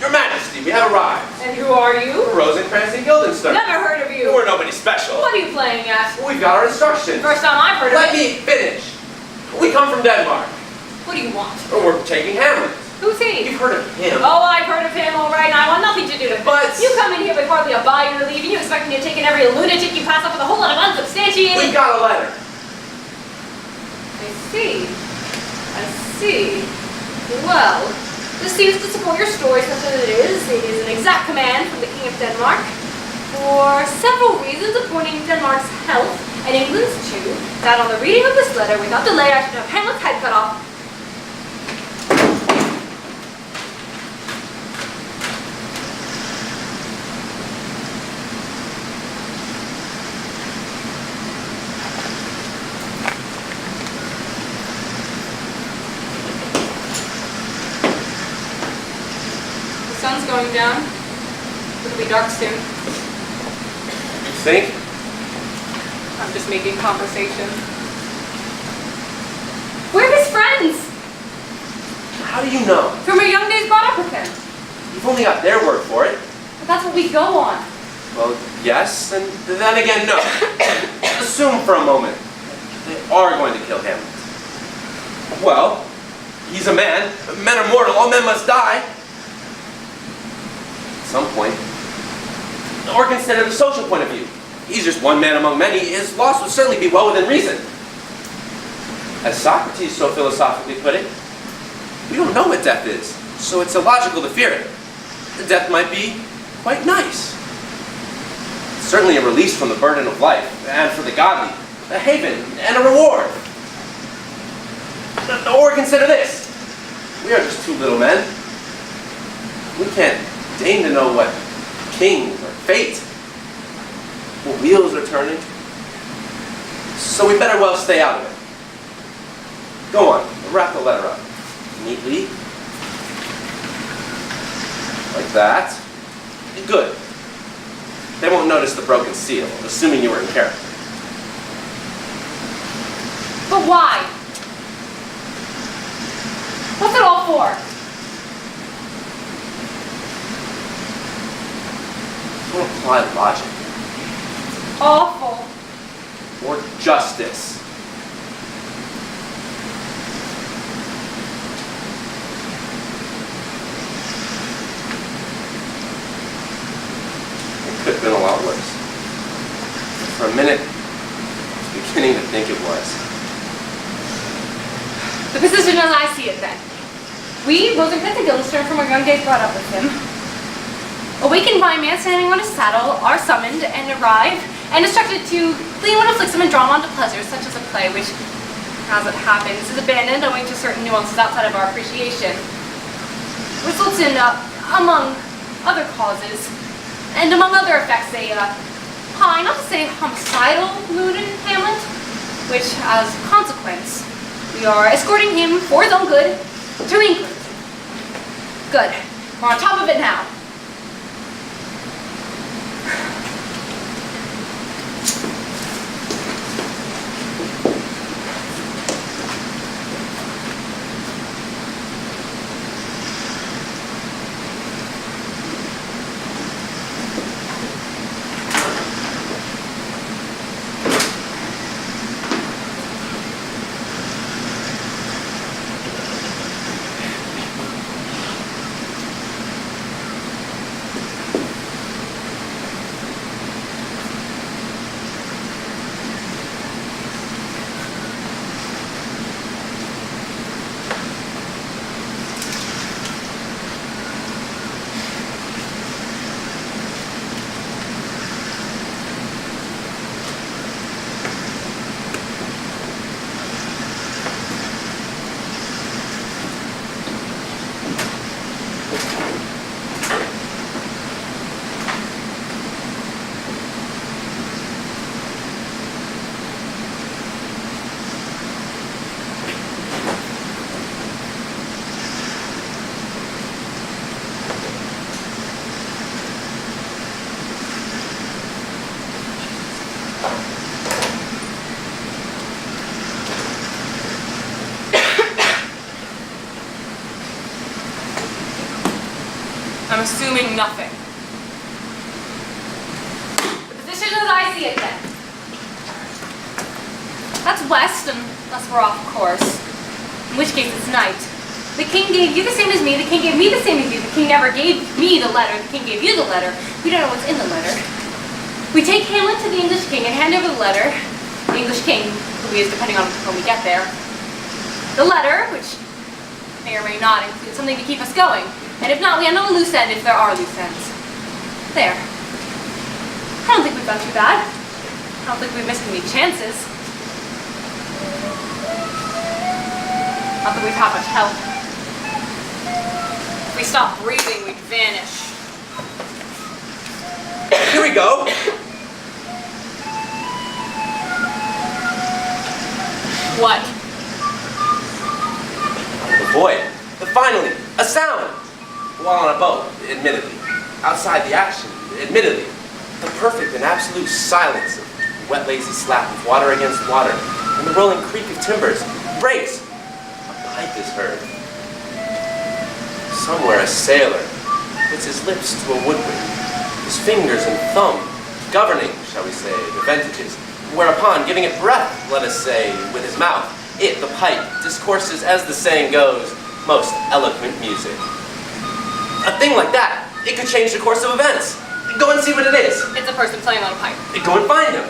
Your Majesty, we have arrived. And who are you? Rosencrantz and Guildenstern. Never heard of you. We're nobody special. What are you playing at? We've got our instructions. First time I've heard of Let it. me finish. We come from Denmark. What do you want? We're taking Hamlet. Who's he? You've heard of him. Oh, I've heard of him, all right, and I want nothing to do with it. But- You come in here with hardly a buy or leave, and you expect me to take in every lunatic you pass up with a whole lot of unsubstantiated... We've got a letter. I see. Well, this seems to support your story such as it is. It is an exact command from the King of Denmark. For several reasons, appointing Denmark's health and England's too, that on the reading of this letter, without delay, I should have Hamlet's head cut off. The sun's going down. It'll be dark soon. You think? I'm just making conversation. We're his friends! How do you know? From our young days brought up with him. You've only got their word for it. But that's what we go on. Well, yes, and then again, no. Assume for a moment they are going to kill Hamlet. Well, he's a man. Men are mortal. All men must die. At some point. Or consider the social point of view. He's just one man among many. His loss would certainly be well within reason. As Socrates so philosophically put it, we don't know what death is, so it's illogical to fear it. Death might be quite nice. Certainly a release from the burden of life, and for the godly, a haven and a reward. Or consider this. We are just two little men. We can't deign to know what kings or fate, what wheels are turning. So we better well stay out of it. Go on, wrap the letter up. Neatly. Like that. Good. They won't notice the broken seal, assuming you were in character. But why? What's it all for? Well, apply logic. Awful. Or justice. It could have been a lot worse. For a minute, I was beginning to think it was. The position as I see it then. We, Rosencrantz and Guildenstern, from our young days brought up with him, awakened by a man standing on his saddle, are summoned and arrive and instructed to clean what afflicts them and draw them onto pleasures, such as a play, which, as it happens, is abandoned owing to certain nuances outside of our appreciation. Results in, among other causes, and among other effects, a high, not to say homicidal mood in Hamlet, which, as a consequence, we are escorting him for his own good to England. Good. We're on top of it now. I'm assuming nothing. The position as I see it then. That's west, unless we're off course. In which case it's night. The king gave you the same as me, the king gave me the same as you, the king never gave me the letter, the king gave you the letter. We don't know what's in the letter. We take Hamlet to the English king and hand over the letter. The English king, who he is depending on when we get there. The letter, which may or may not include something to keep us going. And if not, we end on a loose end if there are loose ends. There. I don't think we've done too bad. I don't think we've missed any chances. Not that we've had much help. If we stopped breathing, we'd vanish. Here we go. What? The void. Finally, a sound. While on a boat, admittedly. Outside the action, admittedly. The perfect and absolute silence of wet, lazy slap of water against water, and the rolling creak of timbers. Breaks. A pipe is heard. Somewhere a sailor puts his lips to a woodwind, his fingers and thumb governing, shall we say, the ventages, whereupon, giving it breath, let us say, with his mouth, it, the pipe, discourses, as the saying goes, most eloquent music. A thing like that, it could change the course of events. Go and see what it is. It's a person playing on a pipe. Go and find him.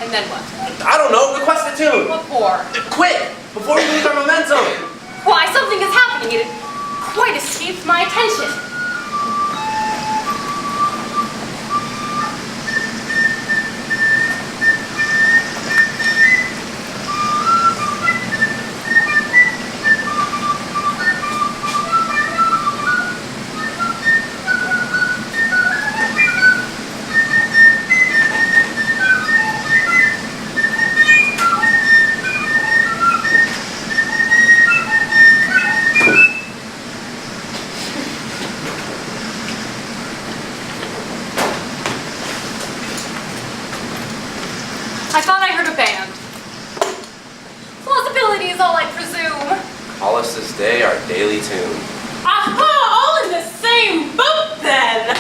And then what? I don't know, request a tune. What for? Quick, before we lose our momentum. Why, something is happening. It quite escaped my attention. I thought I heard a band. Plausibility is all I presume. Call us this day our daily tune. Aha! All in the same boat then!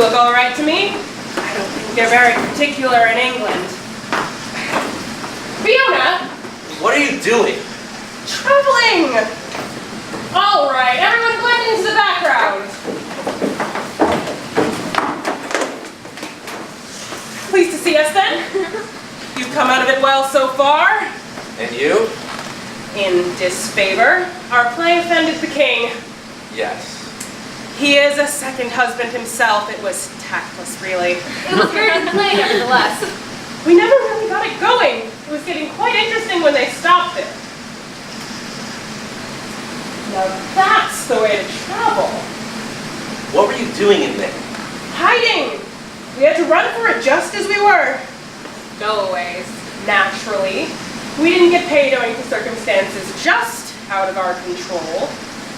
look all right to me. I don't think they're very particular in England. Fiona! What are you doing? Traveling! All right, everyone blend into the background. Pleased to see us then. You've come out of it well so far. And you? In disfavor. Our play offended the king. Yes. He is a second husband himself. It was tactless, really. It was very good play, nevertheless. We never really got it going. It was getting quite interesting when they stopped it. Now that's the way to travel. What were you doing in there? Hiding! We had to run for it just as we were. Stowaways. Naturally. We didn't get paid owing to circumstances just out of our control.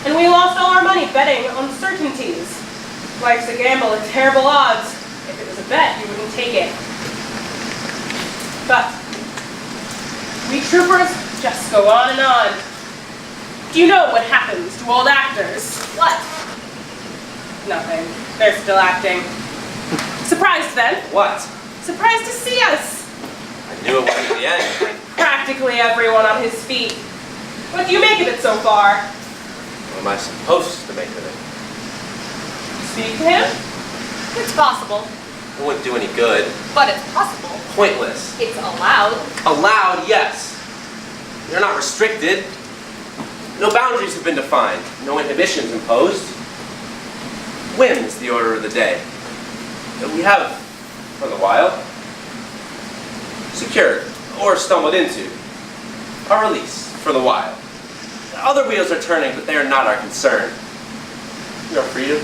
And we lost all our money betting on certainties. Life's a gamble at terrible odds. If it was a bet, you wouldn't take it. But we troopers just go on and on. Do you know what happens to old actors? What? Nothing. They're still acting. Surprised then? What? Surprised to see us. I knew it wasn't the end. Practically everyone on his feet. What do you make of it so far? What am I supposed to make of it? Speak to him? It's possible, It wouldn't do any good. but it's possible. Pointless. It's allowed. Allowed, yes. You're not restricted. No boundaries have been defined. No inhibitions imposed. Whim's the order of the day. That we have, for the while, secured or stumbled into. Our release, for the while. Other wheels are turning, but they are not our concern. We are free to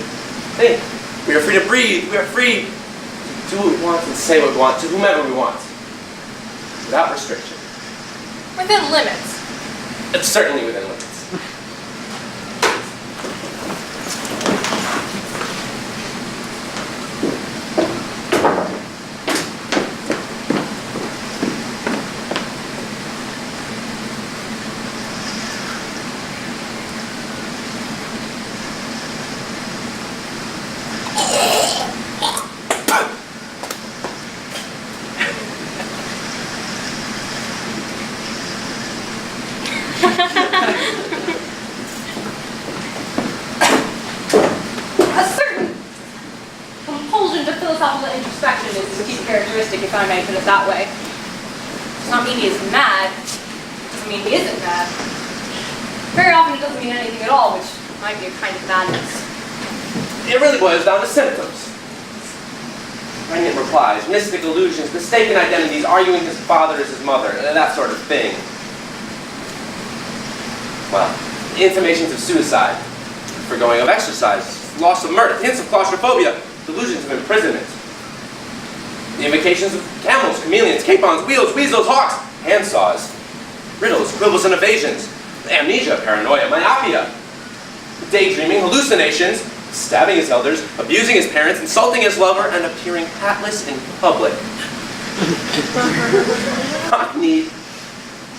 think. We are free to breathe. We are free to do what we want and say what we want to whomever we want. Without restriction. Within limits. It's certainly within limits. Characteristic, if I may put it that way. Does not mean he is mad. Doesn't mean he isn't mad. Very often it doesn't mean anything at all, which might be a kind of madness. It really boils down to symptoms. Pregnant replies, mystic illusions, mistaken identities, arguing his father is his mother, that sort of thing. Well, intimations of suicide, foregoing of exercise, loss of mirth, hints of claustrophobia, delusions of imprisonment. The invocations of camels, chameleons, capons, wheels, weasels, hawks, handsaws, riddles, quibbles, and evasions, amnesia, paranoia, myopia, daydreaming, hallucinations, stabbing his elders, abusing his parents, insulting his lover, and appearing hatless in public. Cockneyed,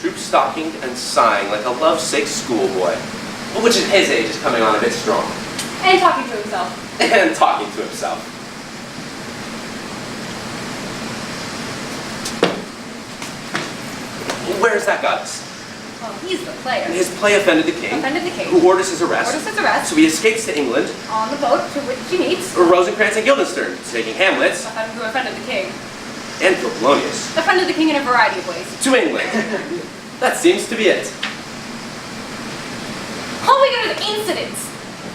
droop-stockinged, and sighing like a lovesick schoolboy, which at his age is coming on a bit strong. And talking to himself. And talking to himself. Where's that got us? Well, he's the player. His play offended the king. Offended the king. Who orders his arrest. Orders his arrest. So he escapes to England. On the boat to which he meets. Rosencrantz and Guildenstern, taking Hamlet. Who offended the king. And Polonius. Offended the king in a variety of ways. To England. That seems to be it. All we got are the incidents.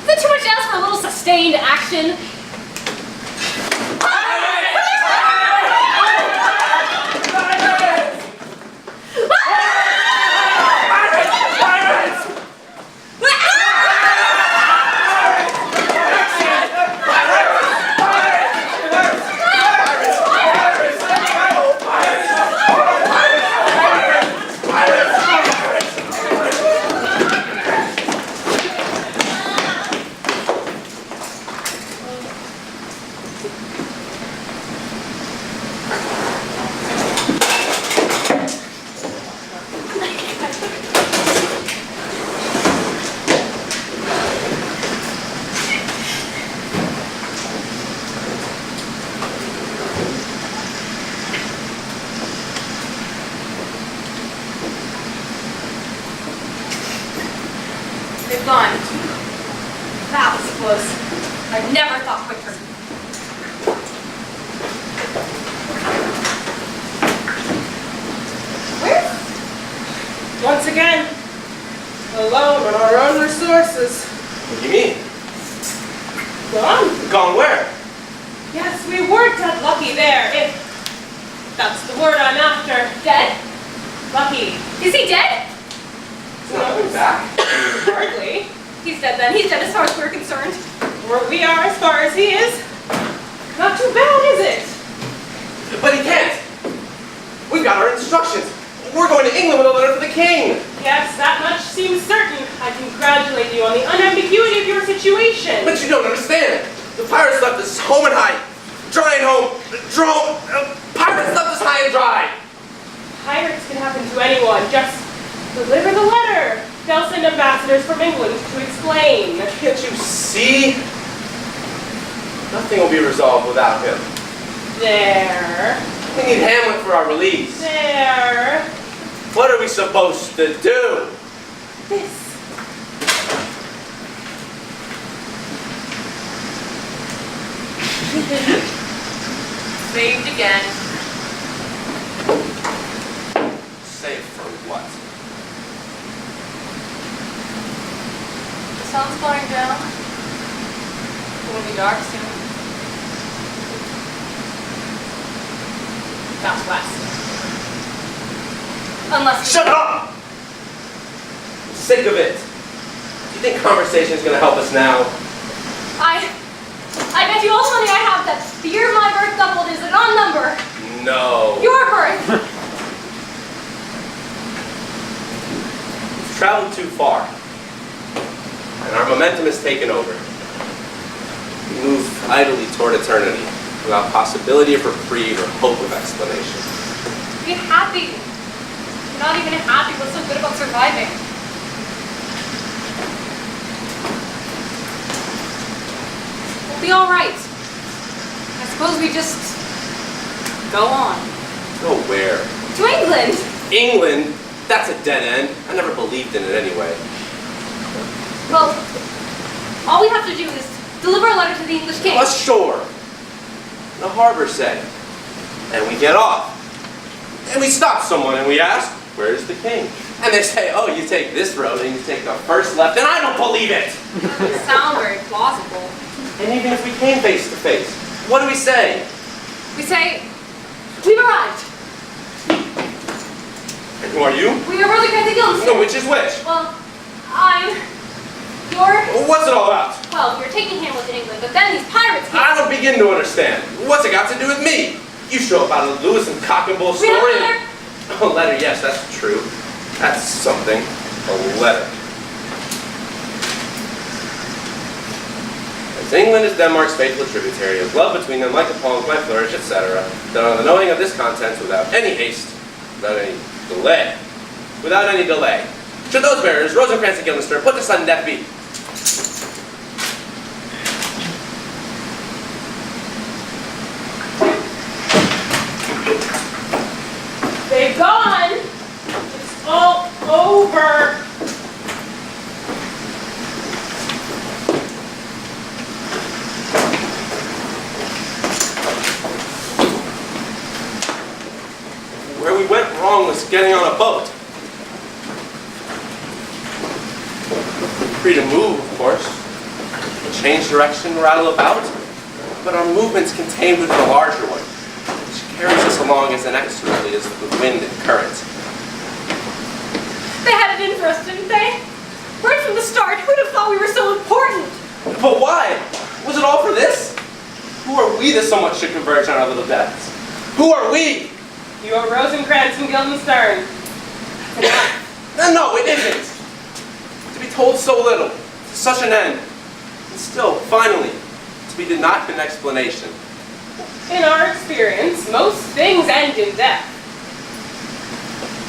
Is it too much to ask for a little sustained action? gone. That was close. I never thought quicker. Where? Once again, alone on our own resources. What do you mean? Gone? Gone where? Yes, we weren't that lucky there, if that's the word I'm after. Dead? Lucky. Is he dead? He's not coming back. Hardly. He's dead then. He's dead as far as we're concerned. Or we are as far as he is. Not too bad, is it? But he can't. We've got our instructions. We're going to England with a letter for the king. Yes, that much seems certain. I congratulate you on the unambiguity of your situation. But you don't understand. The pirates left us home and high. Dry and home. Pirates left us high and dry. Pirates can happen to anyone. Just deliver the letter. They'll send ambassadors from England to explain. Can't you see? Nothing will be resolved without him. There. We need Hamlet for our release. There. What are we supposed to do? This. Saved again. Save for what? The sun's going down. It will be dark soon. That's west. Unless Shut up! I'm sick of it. Do you think conversation is going to help us now? I bet you all the money I have that the year of my birth doubled is an odd number. No. Your birth. We've traveled too far. And our momentum has taken over. We move idly toward eternity, without possibility of reprieve or hope of explanation. Be happy. You're not even happy. What's so good about surviving? We'll be all right. I suppose we just go on. Go where? To England. England? That's a dead end. I never believed in it anyway. Well, all we have to do is deliver a letter to the English king. Ashore. The harbor said. And we get off. And we stop someone and we ask, where's the king? And they say, oh, you take this road and you take the first left, and I don't believe it! Doesn't sound very plausible. And even if we came face to face, what do we say? We say, we've arrived. And who are you? We are Rosencrantz and Guildenstern. No, which is which? Well, you're... What's it all about? Well, you're taking Hamlet to England, but then these pirates came. I don't begin to understand. What's it got to do with me? You show up out of Lewis and Cock and Bull We have story. a letter. A letter, yes, that's true. That's something. A letter. As England is Denmark's faithful tributary, as love between them like the palms might flourish, etc., that on the knowing of this contents without any haste, without any delay, should those bearers, Rosencrantz and Guildenstern, put to sudden death be. They've gone. It's all over. Where we went wrong was getting on a boat. Free to move, of course. Change direction, rattle about. But our movement's contained within a larger one, which carries us along as inexorably as the wind and current. They had it in for us, didn't they? Right from the start, who'd have thought we were so important? But why? Was it all for this? Who are we that so much should converge on our little deaths? Who are we? You are Rosencrantz and Guildenstern. No, it isn't. To be told so little, to such an end, and still, finally, to be denied an explanation. In our experience, most things end in death.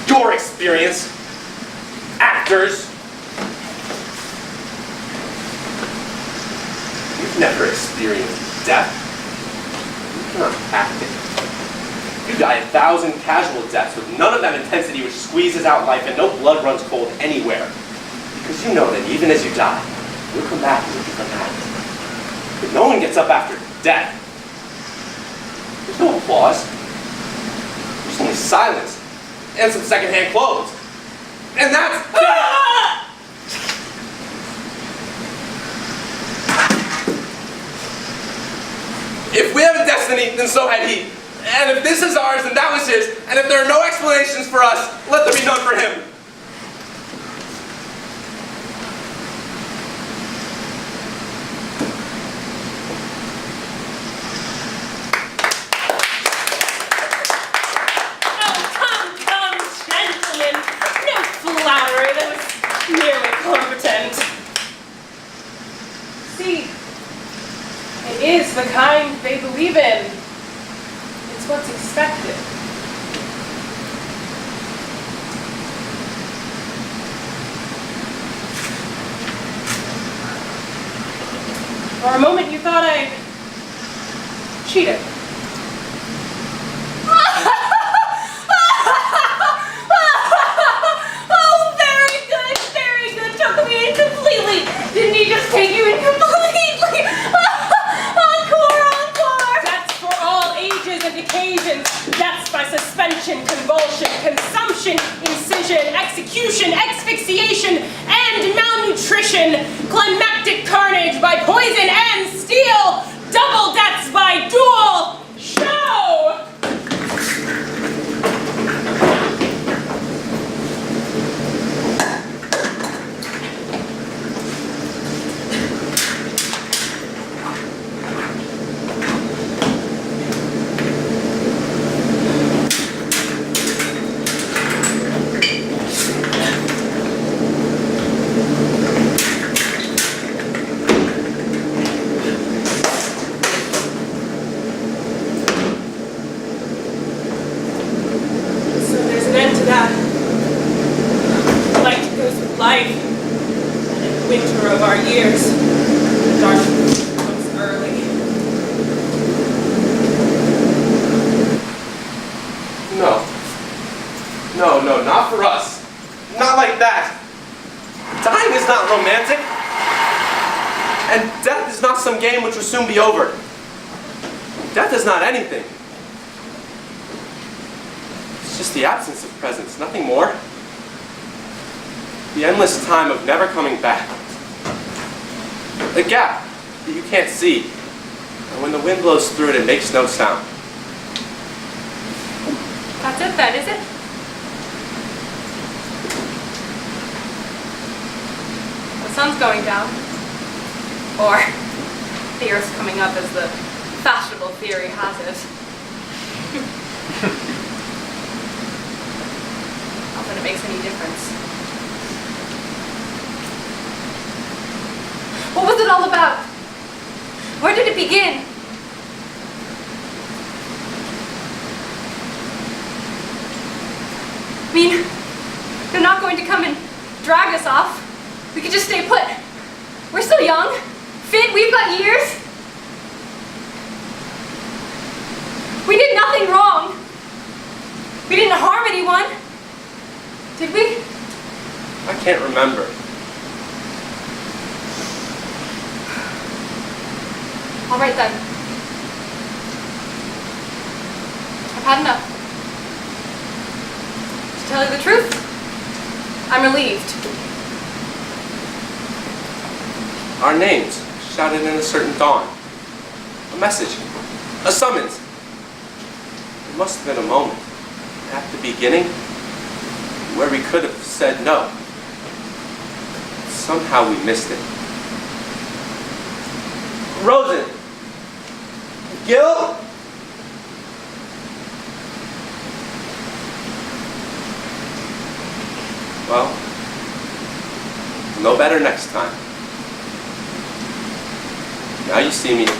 Your experience, actors. You've never experienced death. You cannot act it. You die 1,000 casual deaths with none of that intensity which squeezes out life and no blood runs cold anywhere. Because you know that even as you die, you'll come back with a different act. But no one gets up after death. There's no applause. There's only silence and some secondhand clothes. And that's... If we have a destiny, then so had he. And if this is ours, then that was his. And if there are no explanations for us, let there be none for him. Oh, come, gentlemen. No flattery, that was merely competent. See, it is the kind they believe in. It's what's expected. For a moment you thought I cheated. Oh, very good. Took me in completely. Didn't he just take you in completely? Encore. That's for all ages and occasions. Deaths by suspension, convulsion, consumption, incision, execution, asphyxiation, and malnutrition. Climactic carnage by poison and steel. Double deaths by duel. Show! Winter of our years. The dark comes early. No, not for us. Not like that. Dying is not romantic. And death is not some game which will soon be over. Death is not anything. It's just the absence of presence, nothing more. The endless time of never coming back. A gap that you can't see. And when the wind blows through it, it makes no sound. That's it then, is it? The sun's going down. Or the earth's coming up, as the fashionable theory has it. Not that it makes any difference. What was it all about? Where did it begin? I mean, they're not going to come and drag us off. We could just stay put. We're still young, fit, we've got years. We did nothing wrong. We didn't harm anyone. Did we? I can't remember. All right then. I've had enough. To tell you the truth, I'm relieved. Our names shouted in a certain dawn. A message. A summons. It must have been a moment. At the beginning, where we could have said no. Somehow we missed it. Rosen! Gil? Well, no better next time. Now you see me. The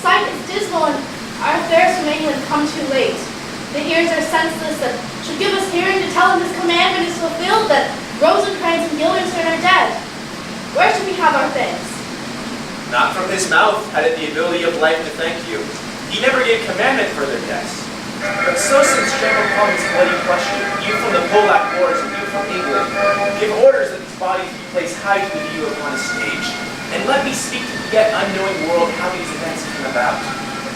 sight is dismal and our affairs from England come too late. The ears are senseless that should give us hearing to tell them this commandment is fulfilled, that Rosencrantz and Guildenstern are dead. Where should we have our thanks? Not from his mouth had it the ability of life to thank you. He never gave commandment for their deaths. But so since general upon this bloody question, you from the Polack wars and you from England, give orders that these bodies be placed high to the view upon a stage, and let me speak to the yet unknowing world how these events came about.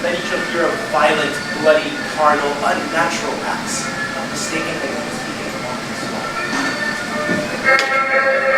Then each will hear of violent, bloody, carnal, unnatural acts, not mistaken against the immortal soul.